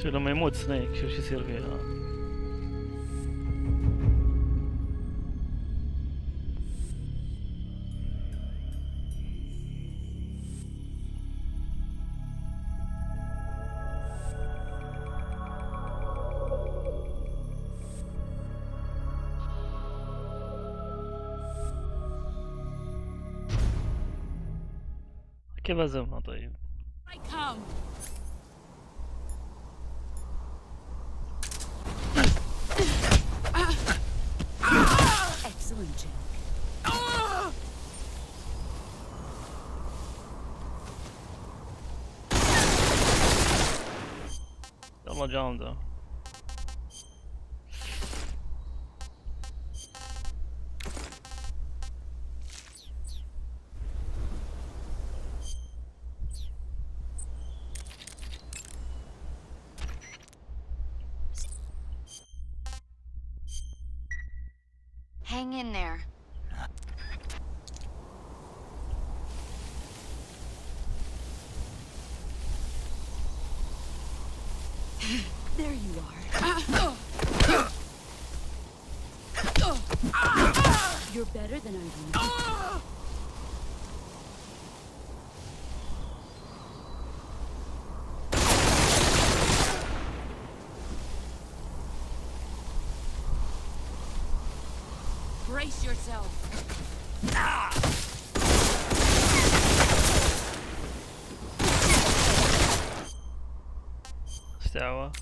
شو لما يموت سنيك شو يصير فيها. كيف أزمها طيب؟ I come. والله جامدة. Hang in there. There you are. You're better than I remember. Brace yourself. استعوى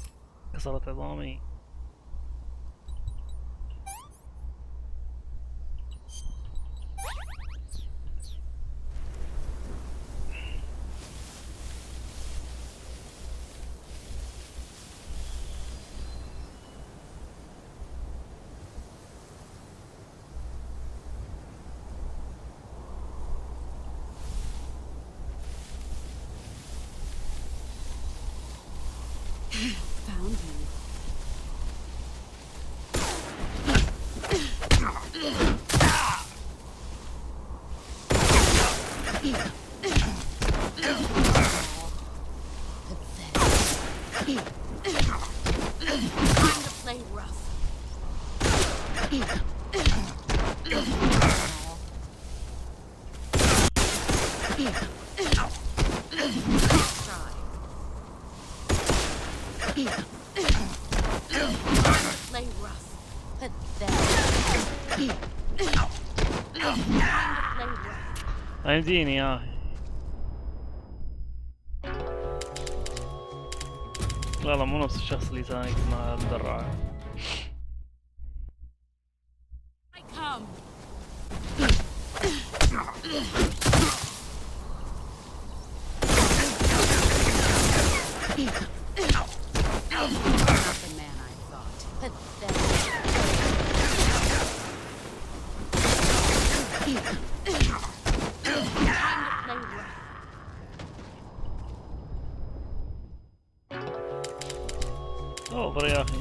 كسرت عظامي. Found you. Time to play rough. Play rough. Pathetic. Time to play rough. يمديني يا اخي. لا لا مو نفس الشخص اللي سانك مع المدرعة. I come. Not the man I thought. Pathetic. Time to play rough. اوفر يا اخي.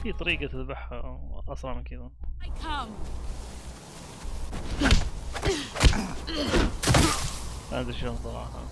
في طريقة تذبحها اسرع من كذا. I come. ما ادري شلون صراحة.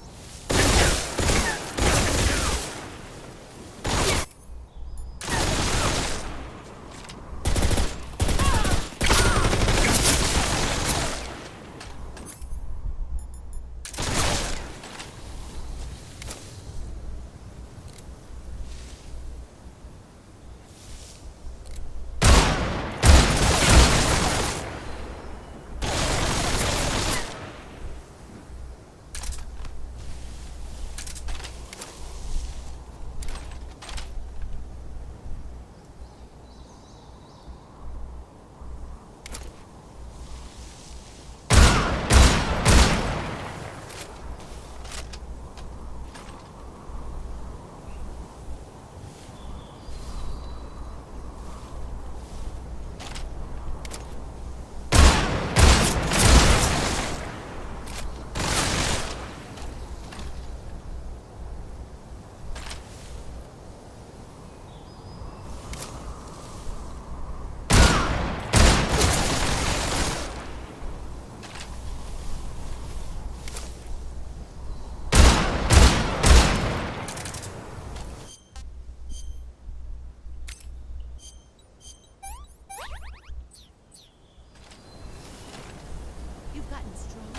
You've gotten strong.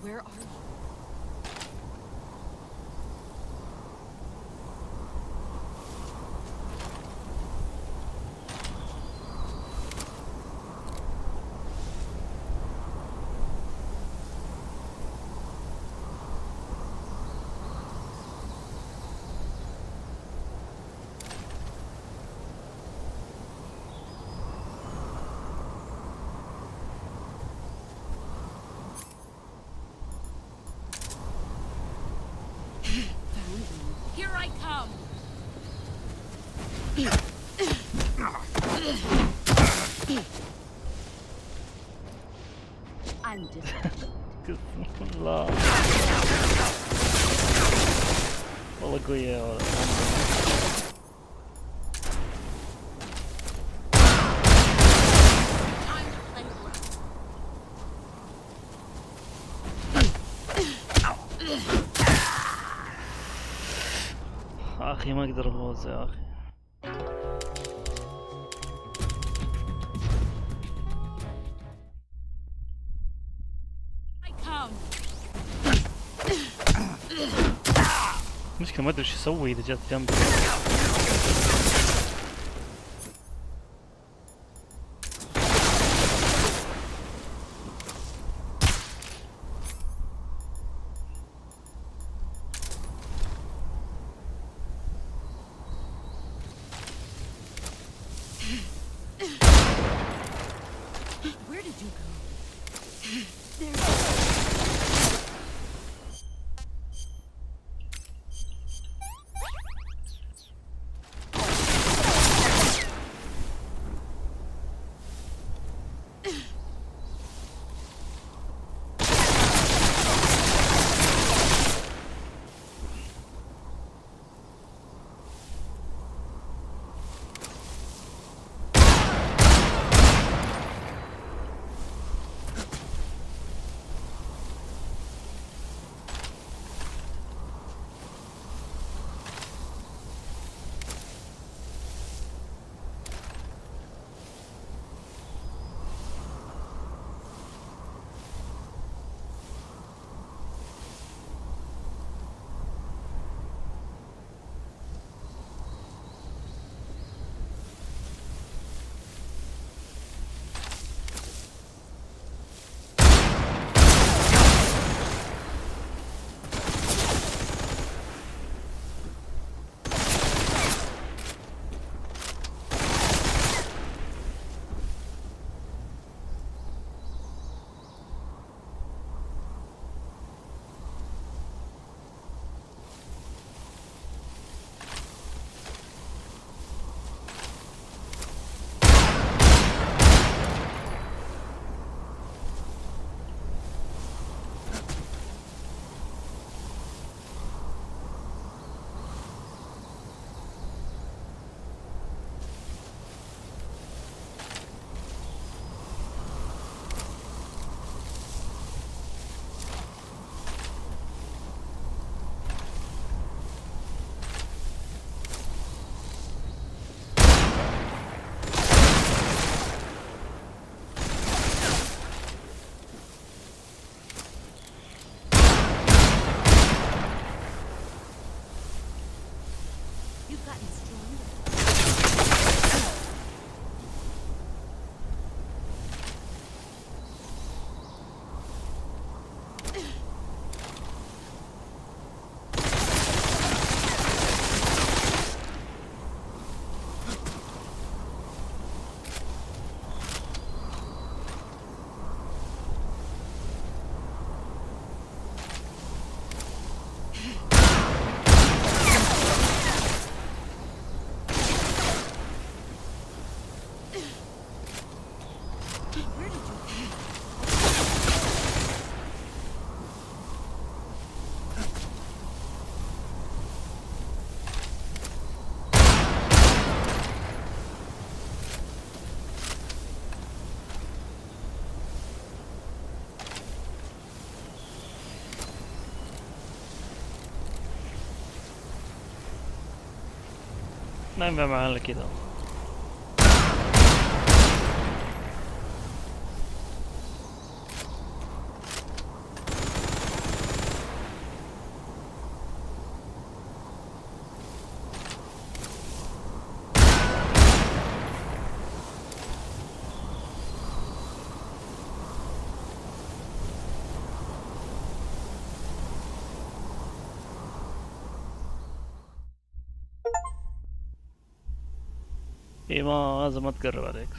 Where are you? I'm disappointed. لا والله قوية يا ولد. اخي ما اقدر افوز يا اخي. مشكلة ما ادري ايش اسوي اذا جات جنبي. Where did you go? ما ينفع معانا كذا. ايه ما لازم ما تقرب عليك.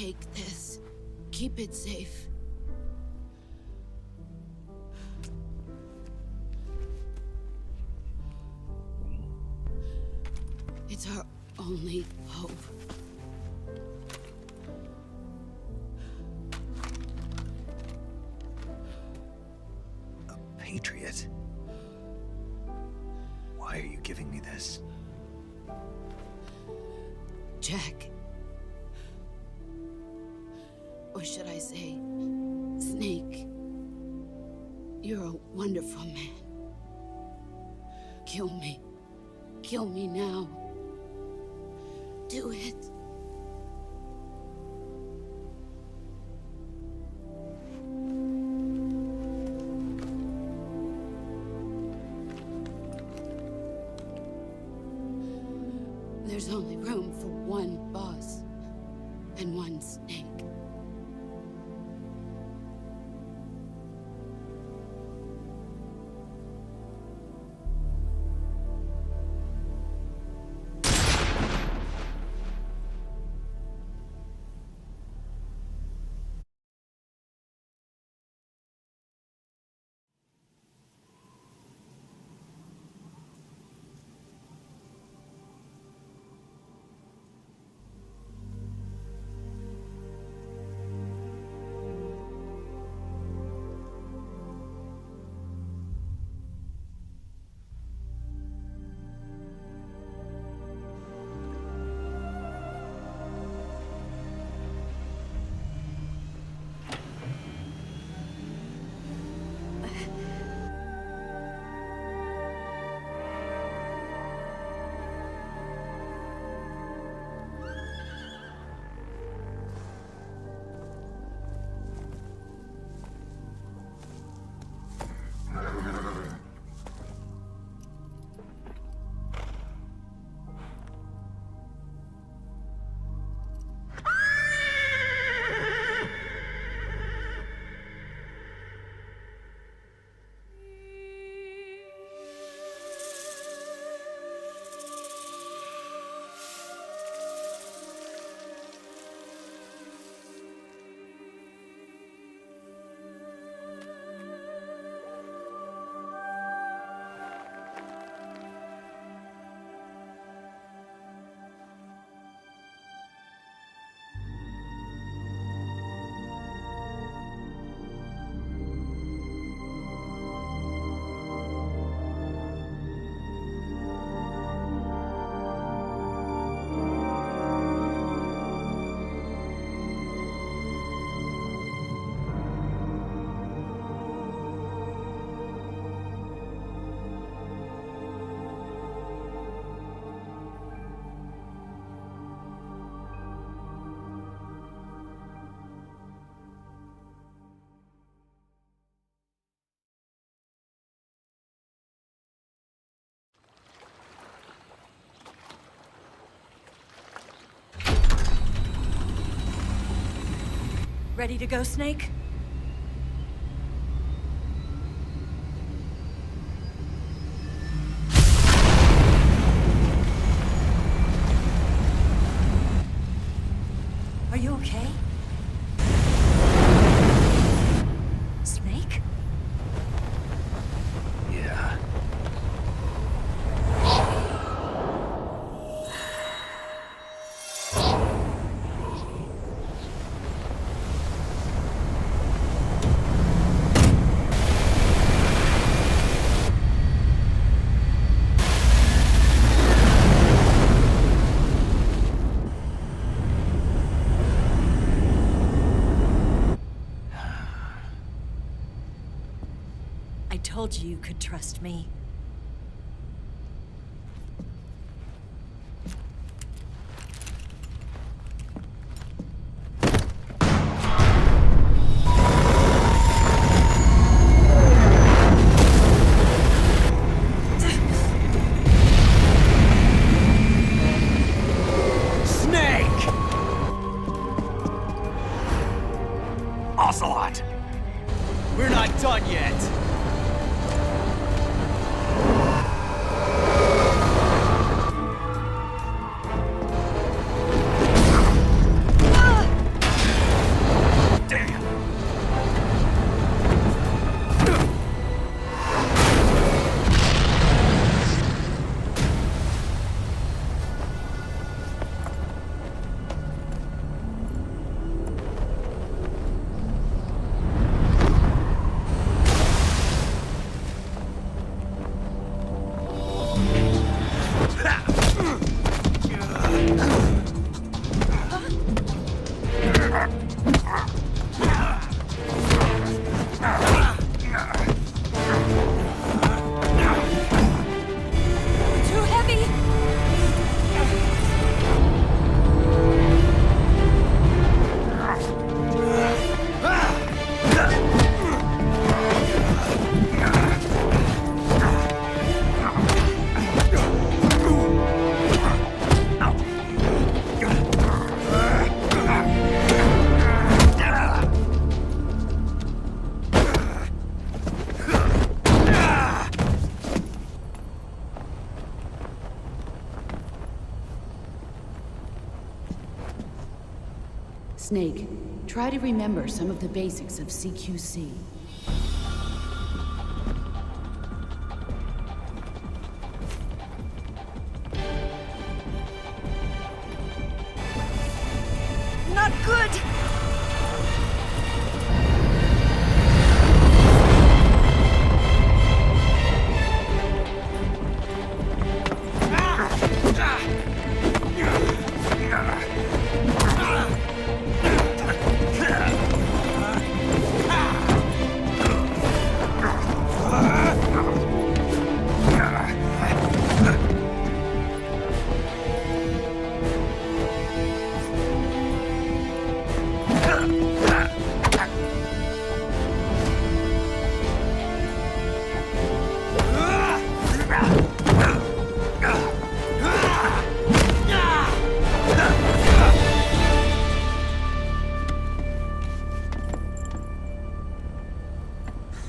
Take this. Keep it safe. It's our only hope. A patriot? Why are you giving me this? Jack. Or should I say, Snake. You're a wonderful man. Kill me. Kill me now. Do it. There's only room for one boss and one Snake. Ready to go, Snake? Are you okay? Snake? Yeah. I told you you could trust me. Ocelot! We're not done yet! Snake, try to remember some of the basics of CQC. Not good!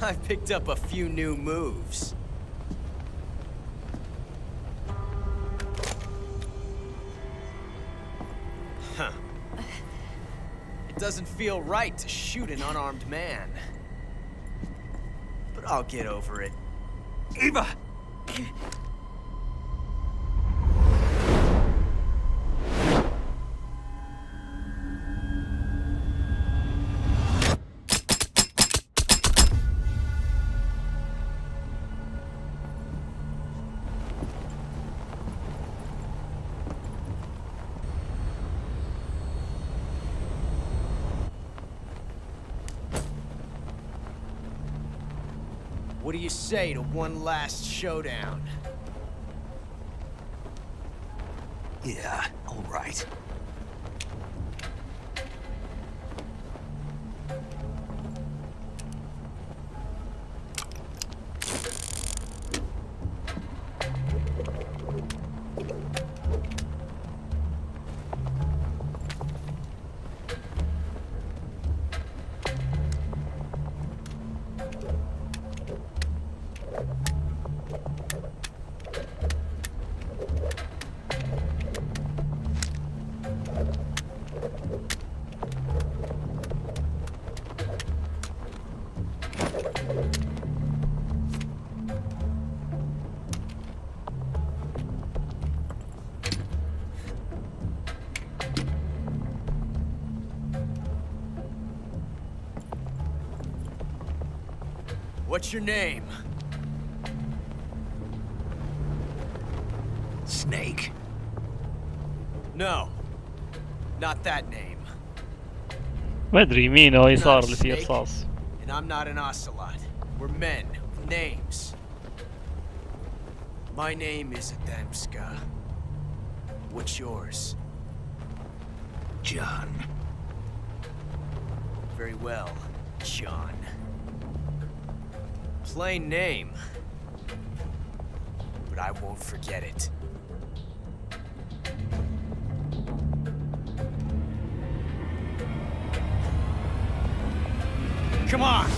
I picked up a few new moves. Huh. It doesn't feel right to shoot an unarmed man. But I'll get over it. Eva! What do you say to one last showdown? Yeah, all right. What's your name? Snake. No. Not that name. ما ادري يمين او You're يسار not a اللي فيه snake, رصاص. and I'm not an ocelot. We're men with names. My name is Adamska. What's yours? John. Very well, John. Plain name. But I won't forget it. Come on!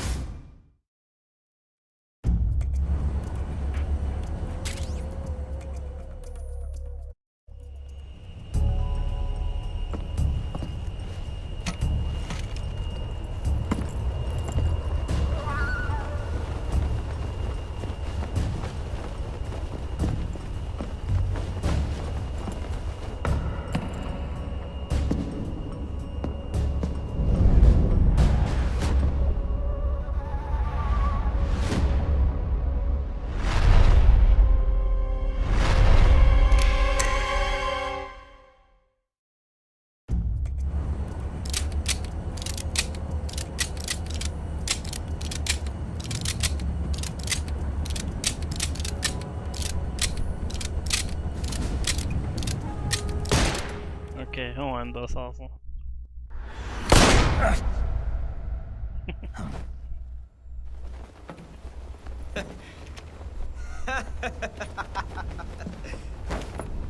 اوكي هو عنده رصاصة.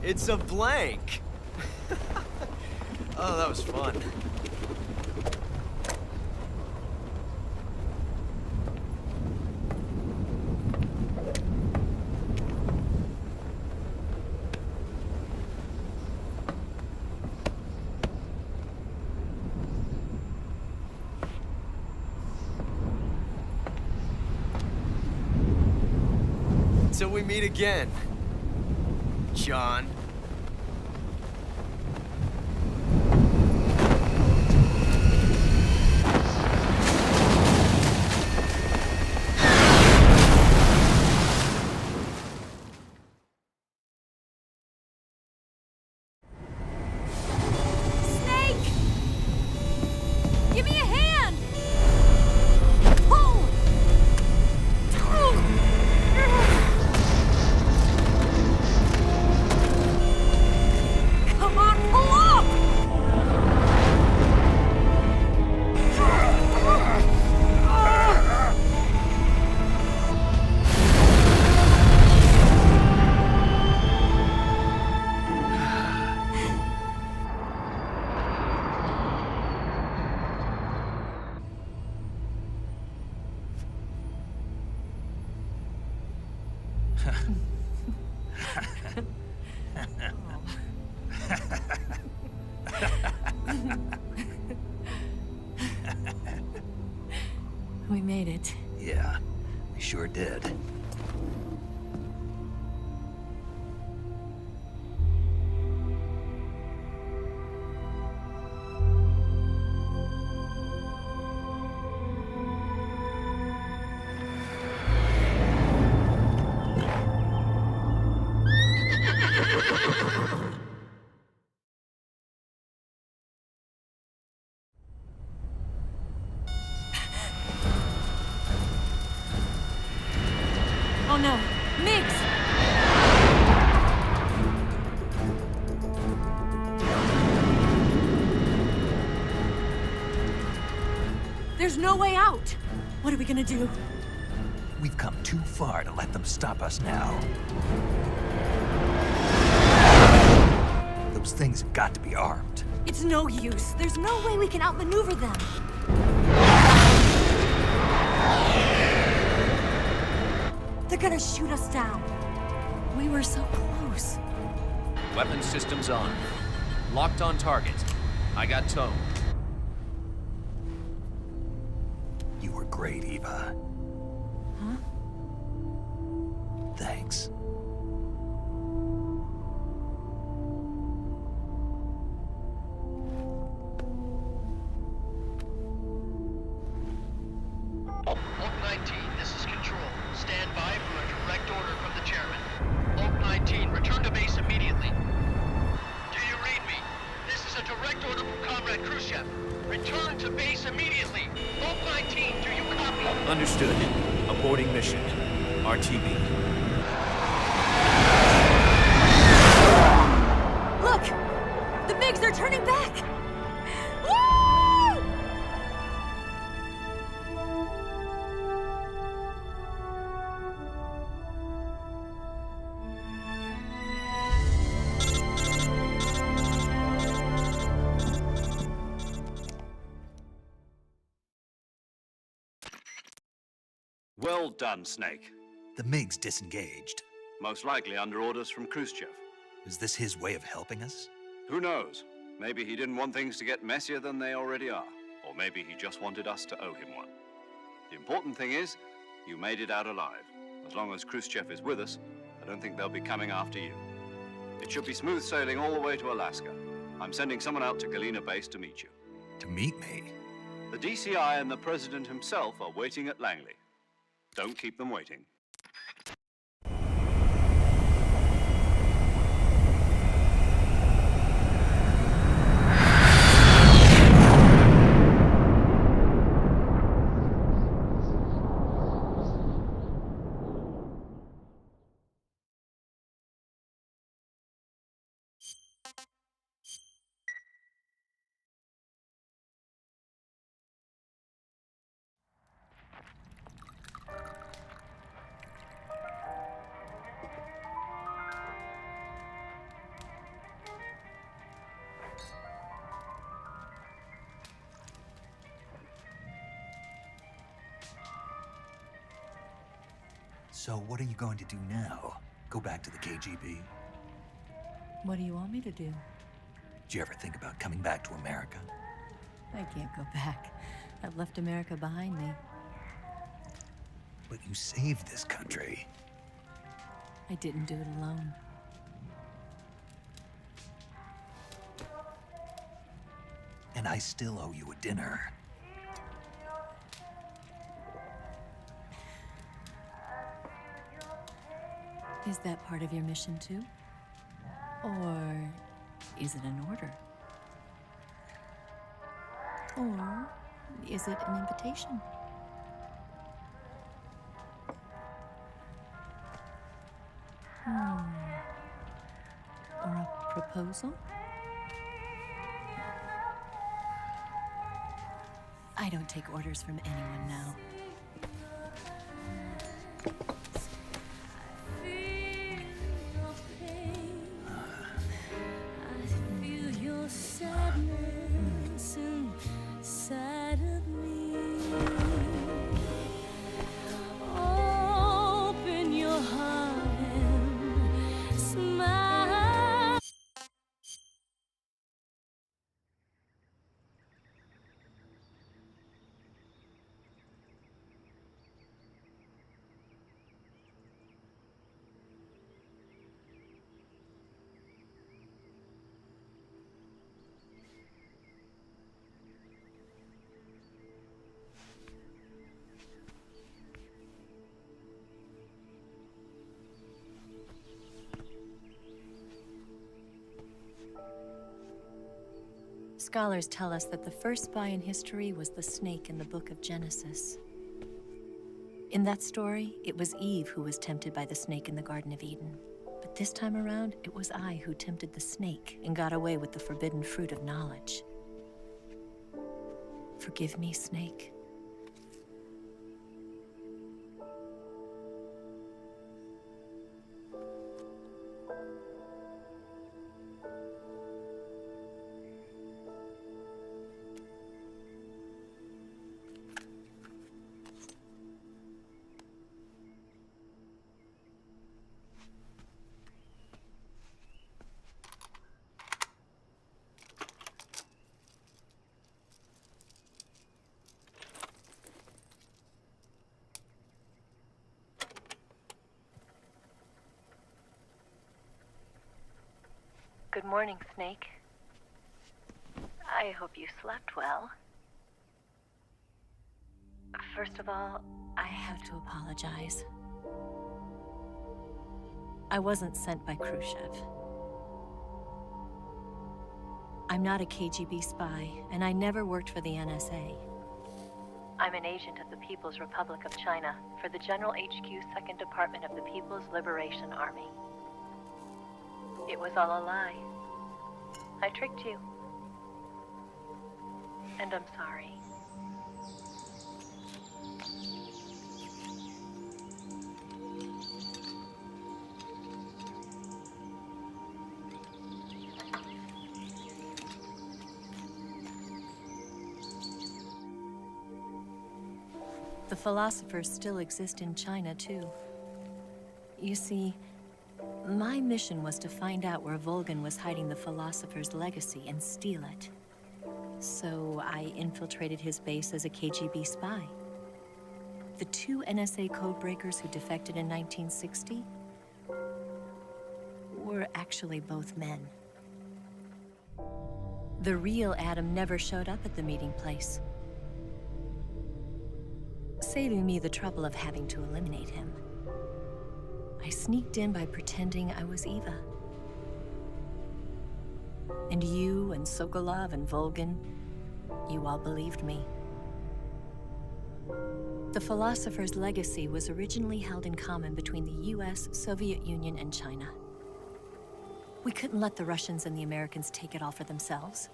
It's a blank. Oh, that was fun. Until we meet again, John. Snake! Give me a hand! Pull! Come on, pull up! We made it. Yeah, we sure did. Oh no, Migs! There's no way out! What are we gonna do? We've come too far to let them stop us now. Those things have got to be armed. It's no use. There's no way we can outmaneuver them. They're gonna shoot us down. We were so close. Weapon systems on. Locked on target. I got tone. You were great, Eva. Huh? Thanks. Oak 19, this is Control. Stand by for a direct order from the chairman. Oak 19, return to base immediately. Do you read me? This is a direct order from Comrade Khrushchev. Return to base immediately. Oak 19, do you copy? Understood. Aborting mission. RTB. Look! The MiGs are turning back! Woo! Well done, Snake. The MiGs disengaged. Most likely under orders from Khrushchev. Is this his way of helping us? Who knows? Maybe he didn't want things to get messier than they already are. Or maybe he just wanted us to owe him one. The important thing is, you made it out alive. As long as Khrushchev is with us, I don't think they'll be coming after you. It should be smooth sailing all the way to Alaska. I'm sending someone out to Galena Base to meet you. To meet me? The DCI and the President himself are waiting at Langley. Don't keep them waiting. So what are you going to do now? Go back to the KGB? What do you want me to do? Did you ever think about coming back to America? I can't go back. I've left America behind me. But you saved this country. I didn't do it alone. And I still owe you a dinner. Is that part of your mission too? Or is it an order? Or is it an invitation? Or a proposal? I don't take orders from anyone now. Scholars tell us that the first spy in history was the snake in the book of Genesis. In that story, it was Eve who was tempted by the snake in the Garden of Eden. But this time around, it was I who tempted the snake and got away with the forbidden fruit of knowledge. Forgive me, Snake. Good morning, Snake. I hope you slept well. First of all, I have to apologize. I wasn't sent by Khrushchev. I'm not a KGB spy, and I never worked for the NSA. I'm an agent of the People's Republic of China for the General HQ 2nd Department of the People's Liberation Army. It was all a lie. I tricked you. And I'm sorry. The philosophers still exist in China, too. You see, my mission was to find out where Volgan was hiding the philosopher's legacy and steal it. So I infiltrated his base as a KGB spy. The two NSA codebreakers who defected in 1960 were actually both men. The real Adam never showed up at the meeting place, saving me the trouble of having to eliminate him. I sneaked in by pretending I was Eva. And you and Sokolov and Volgan, you all believed me. The philosopher's legacy was originally held in common between the US, Soviet Union, and China. We couldn't let the Russians and the Americans take it all for themselves.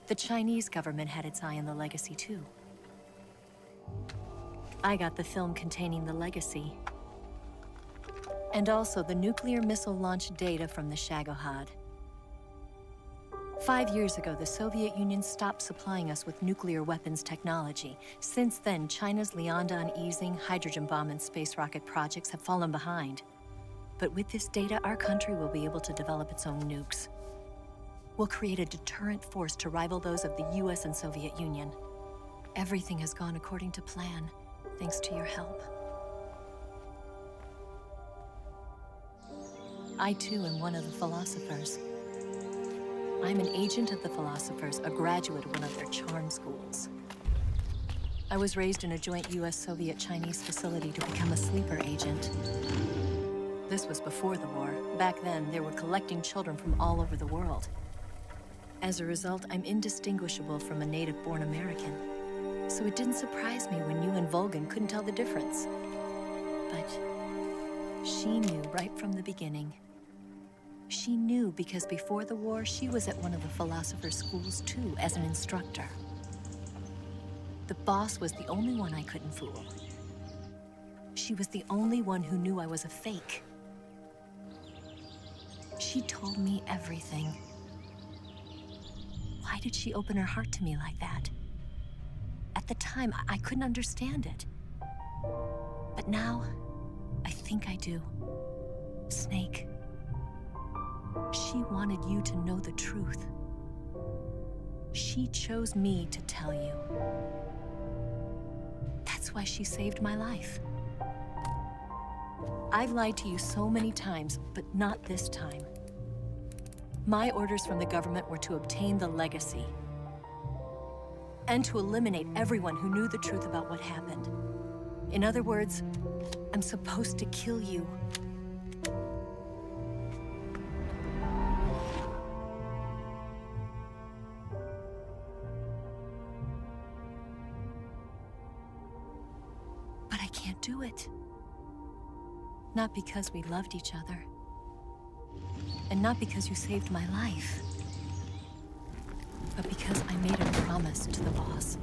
The Chinese government had its eye on the legacy too. I got the film containing the legacy, and also the nuclear missile launch data from the Shagohod. 5 years ago, the Soviet Union stopped supplying us with nuclear weapons technology. Since then, China's Liandon easing, hydrogen bomb, and space rocket projects have fallen behind. But with this data, our country will be able to develop its own nukes. We'll create a deterrent force to rival those of the US and Soviet Union. Everything has gone according to plan, thanks to your help. I too am one of the philosophers. I'm an agent of the philosophers, a graduate of one of their charm schools. I was raised in a joint US-Soviet-Chinese facility to become a sleeper agent. This was before the war. Back then, they were collecting children from all over the world. As a result, I'm indistinguishable from a native-born American. So it didn't surprise me when you and Volgan couldn't tell the difference. But she knew right from the beginning. She knew because before the war, she was at one of the philosopher's schools too, as an instructor. The boss was the only one I couldn't fool. She was the only one who knew I was a fake. She told me everything. Why did she open her heart to me like that? At the time, I couldn't understand it. But now, I think I do. Snake. She wanted you to know the truth. She chose me to tell you. That's why she saved my life. I've lied to you so many times, but not this time. My orders from the government were to obtain the legacy and to eliminate everyone who knew the truth about what happened. In other words, I'm supposed to kill you. But I can't do it. Not because we loved each other. And not because you saved my life. But because I made a promise to the boss.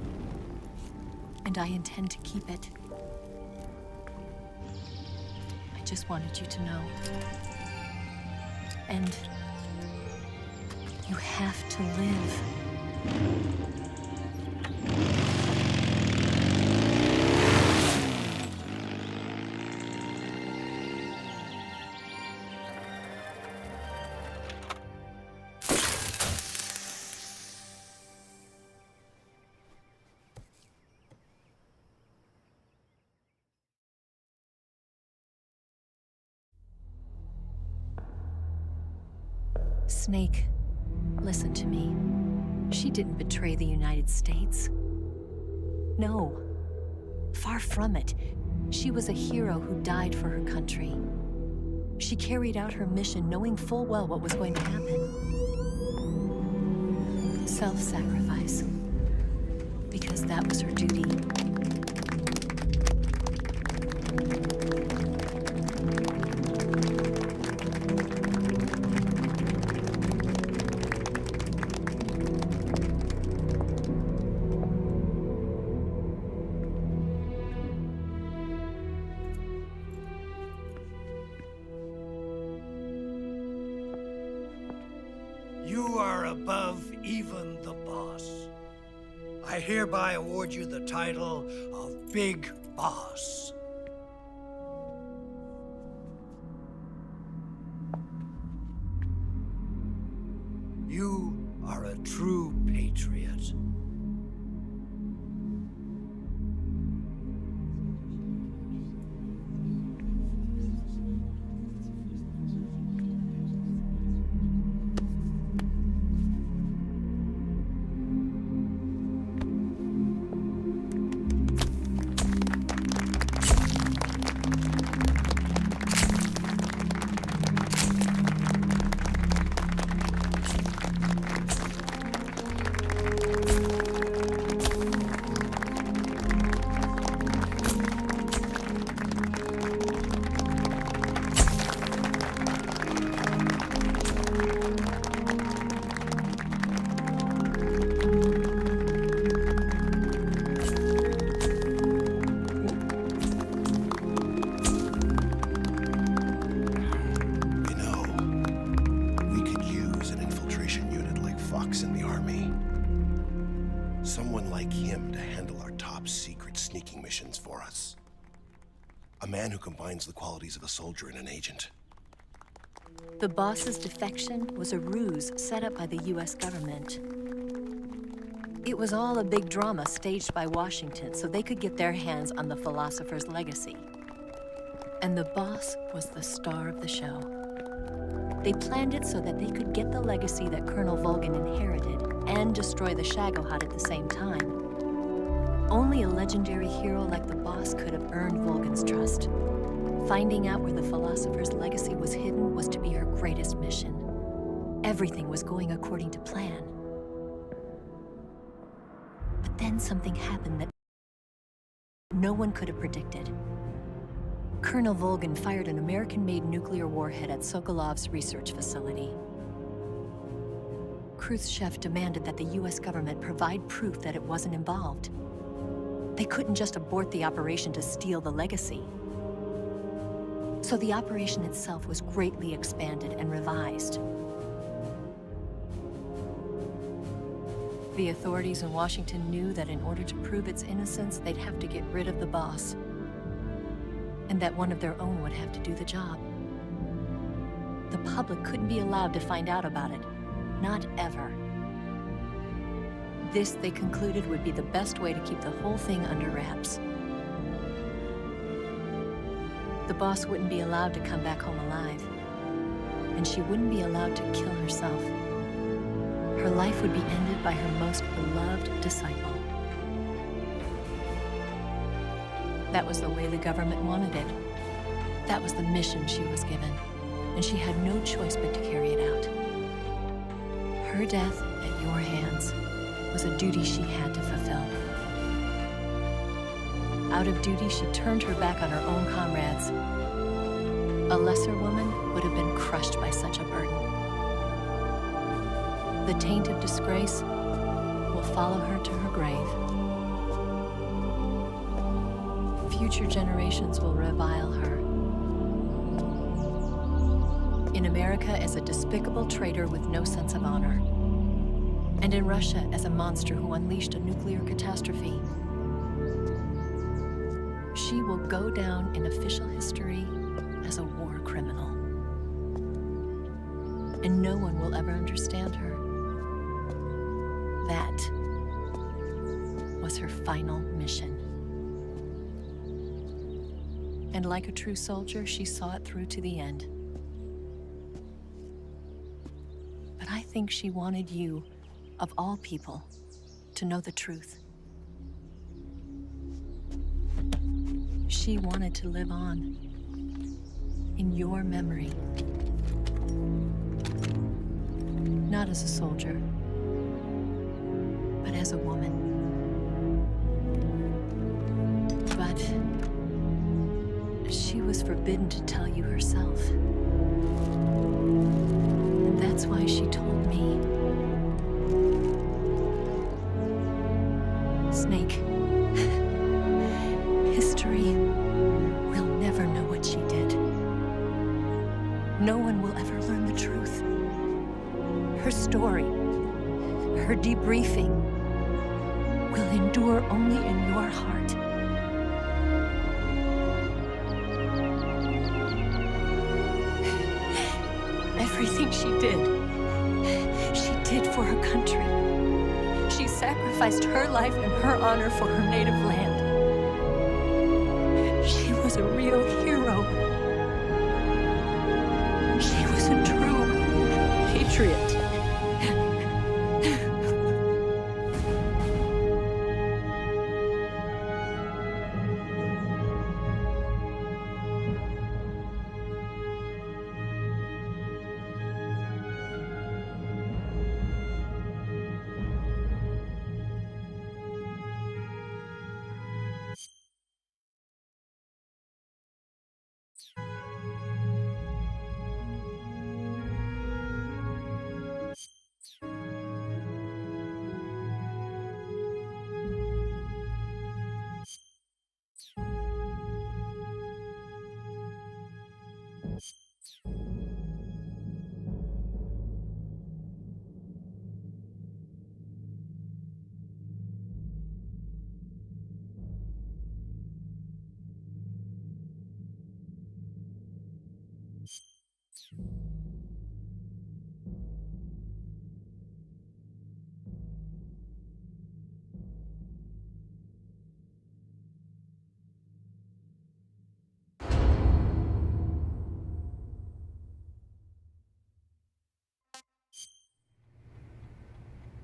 And I intend to keep it. I just wanted you to know. And you have to live. Snake, listen to me. She didn't betray the United States. No, far from it. She was a hero who died for her country. She carried out her mission knowing full well what was going to happen. Self-sacrifice. Because that was her duty. You are above even the boss. I hereby award you the title of Big Boss. You are a true patriot. The qualities of a soldier and an agent. The boss's defection was a ruse set up by the US government. It was all a big drama staged by Washington so they could get their hands on the philosopher's legacy. And the boss was the star of the show. They planned it so that they could get the legacy that Colonel Volgan inherited and destroy the Shagohod at the same time. Only a legendary hero like the boss could have earned Volgan's trust. Finding out where the philosopher's legacy was hidden was to be her greatest mission. Everything was going according to plan. But then something happened that no one could have predicted. Colonel Volgan fired an American-made nuclear warhead at Sokolov's research facility. Khrushchev demanded that the US government provide proof that it wasn't involved. They couldn't just abort the operation to steal the legacy. So the operation itself was greatly expanded and revised. The authorities in Washington knew that in order to prove its innocence, they'd have to get rid of the boss, and that one of their own would have to do the job. The public couldn't be allowed to find out about it. Not ever. This, they concluded, would be the best way to keep the whole thing under wraps. The boss wouldn't be allowed to come back home alive, and she wouldn't be allowed to kill herself. Her life would be ended by her most beloved disciple. That was the way the government wanted it. That was the mission she was given, and she had no choice but to carry it out. Her death at your hands was a duty she had to fulfill. Out of duty, she turned her back on her own comrades. A lesser woman would have been crushed by such a burden. The taint of disgrace will follow her to her grave. Future generations will revile her. In America as a despicable traitor with no sense of honor. And in Russia as a monster who unleashed a nuclear catastrophe. She will go down in official history as a war criminal. And no one will ever understand her. That was her final mission. And like a true soldier, she saw it through to the end. But I think she wanted you, of all people, to know the truth. She wanted to live on in your memory. Not as a soldier, but as a woman. But she was forbidden to tell you herself. And that's why she told me. Snake, history will never know what she did. No one will ever learn the truth. Her story, her debriefing, will endure only in your heart. Everything she did for her country. She sacrificed her life and her honor for her native land. She was a real hero. She was a true patriot.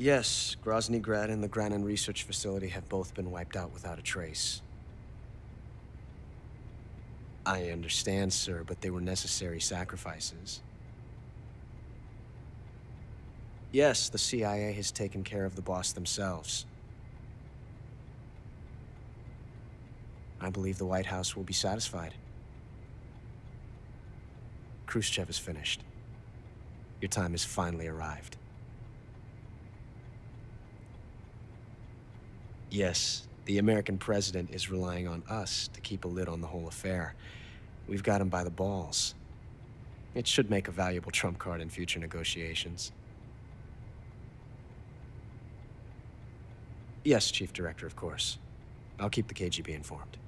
Yes, Grozny Grad and the Granin Research Facility have both been wiped out without a trace. I understand, sir, but they were necessary sacrifices. Yes, the CIA has taken care of the boss themselves. I believe the White House will be satisfied. Khrushchev is finished. Your time has finally arrived. Yes, the American president is relying on us to keep a lid on the whole affair. We've got him by the balls. It should make a valuable trump card in future negotiations. Yes, Chief Director, of course. I'll keep the KGB informed.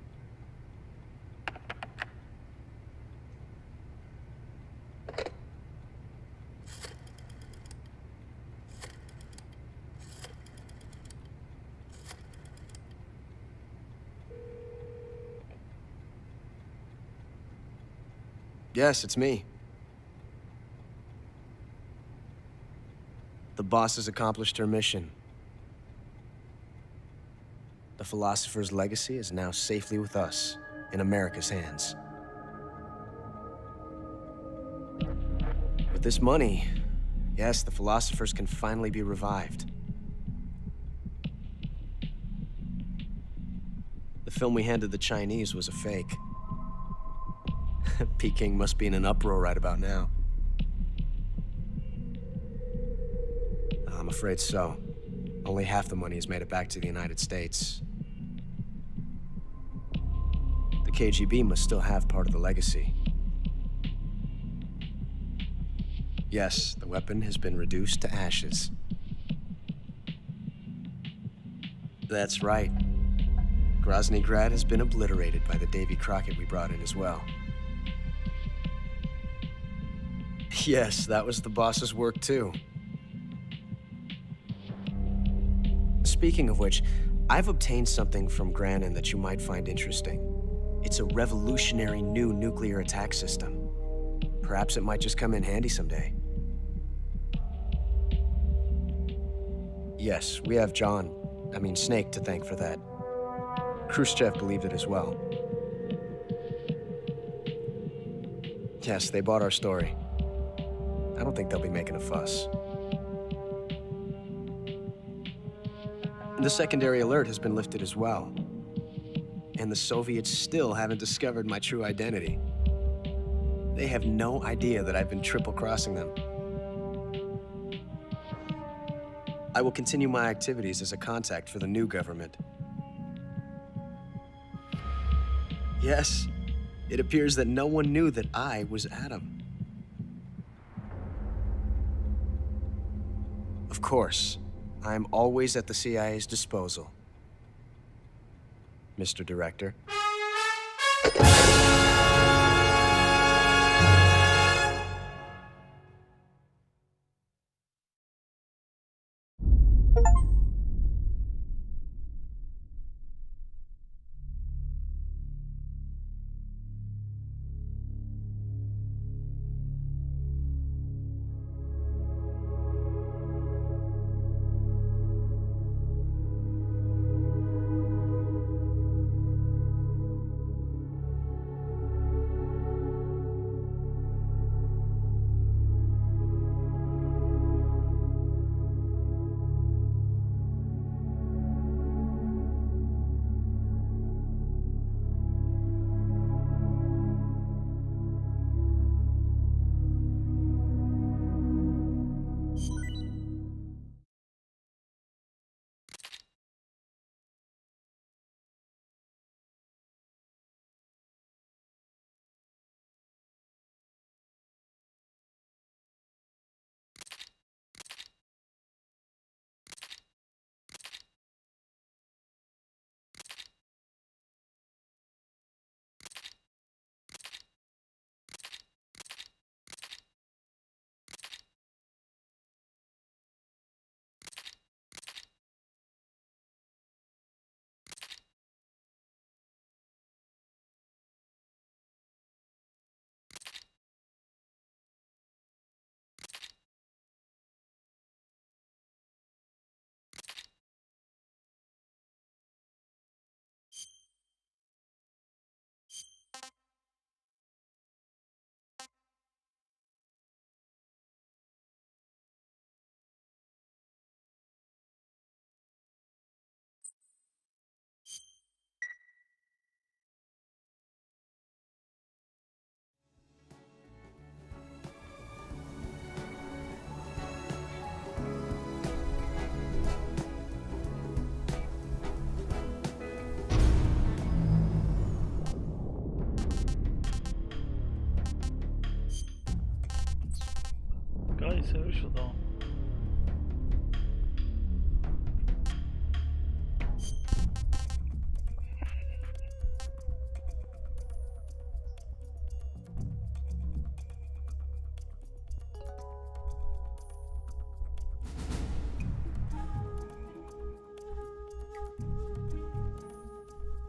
Yes, it's me. The boss has accomplished her mission. The philosopher's legacy is now safely with us, in America's hands. With this money, yes, the philosophers can finally be revived. The film we handed the Chinese was a fake. Peking must be in an uproar right about now. I'm afraid so. Only half the money has made it back to the United States. The KGB must still have part of the legacy. Yes, the weapon has been reduced to ashes. That's right. Grozny Grad has been obliterated by the Davy Crockett we brought in as well. Yes, that was the boss's work too. Speaking of which, I've obtained something from Granin that you might find interesting. It's a revolutionary new nuclear attack system. Perhaps it might just come in handy someday. Yes, we have Snake to thank for that. Khrushchev believed it as well. Yes, they bought our story. I don't think they'll be making a fuss. The secondary alert has been lifted as well. And the Soviets still haven't discovered my true identity. They have no idea that I've been triple-crossing them. I will continue my activities as a contact for the new government. Yes, it appears that no one knew that I was Adam. Of course, I am always at the CIA's disposal, Mr. Director. يسوي شو ذا؟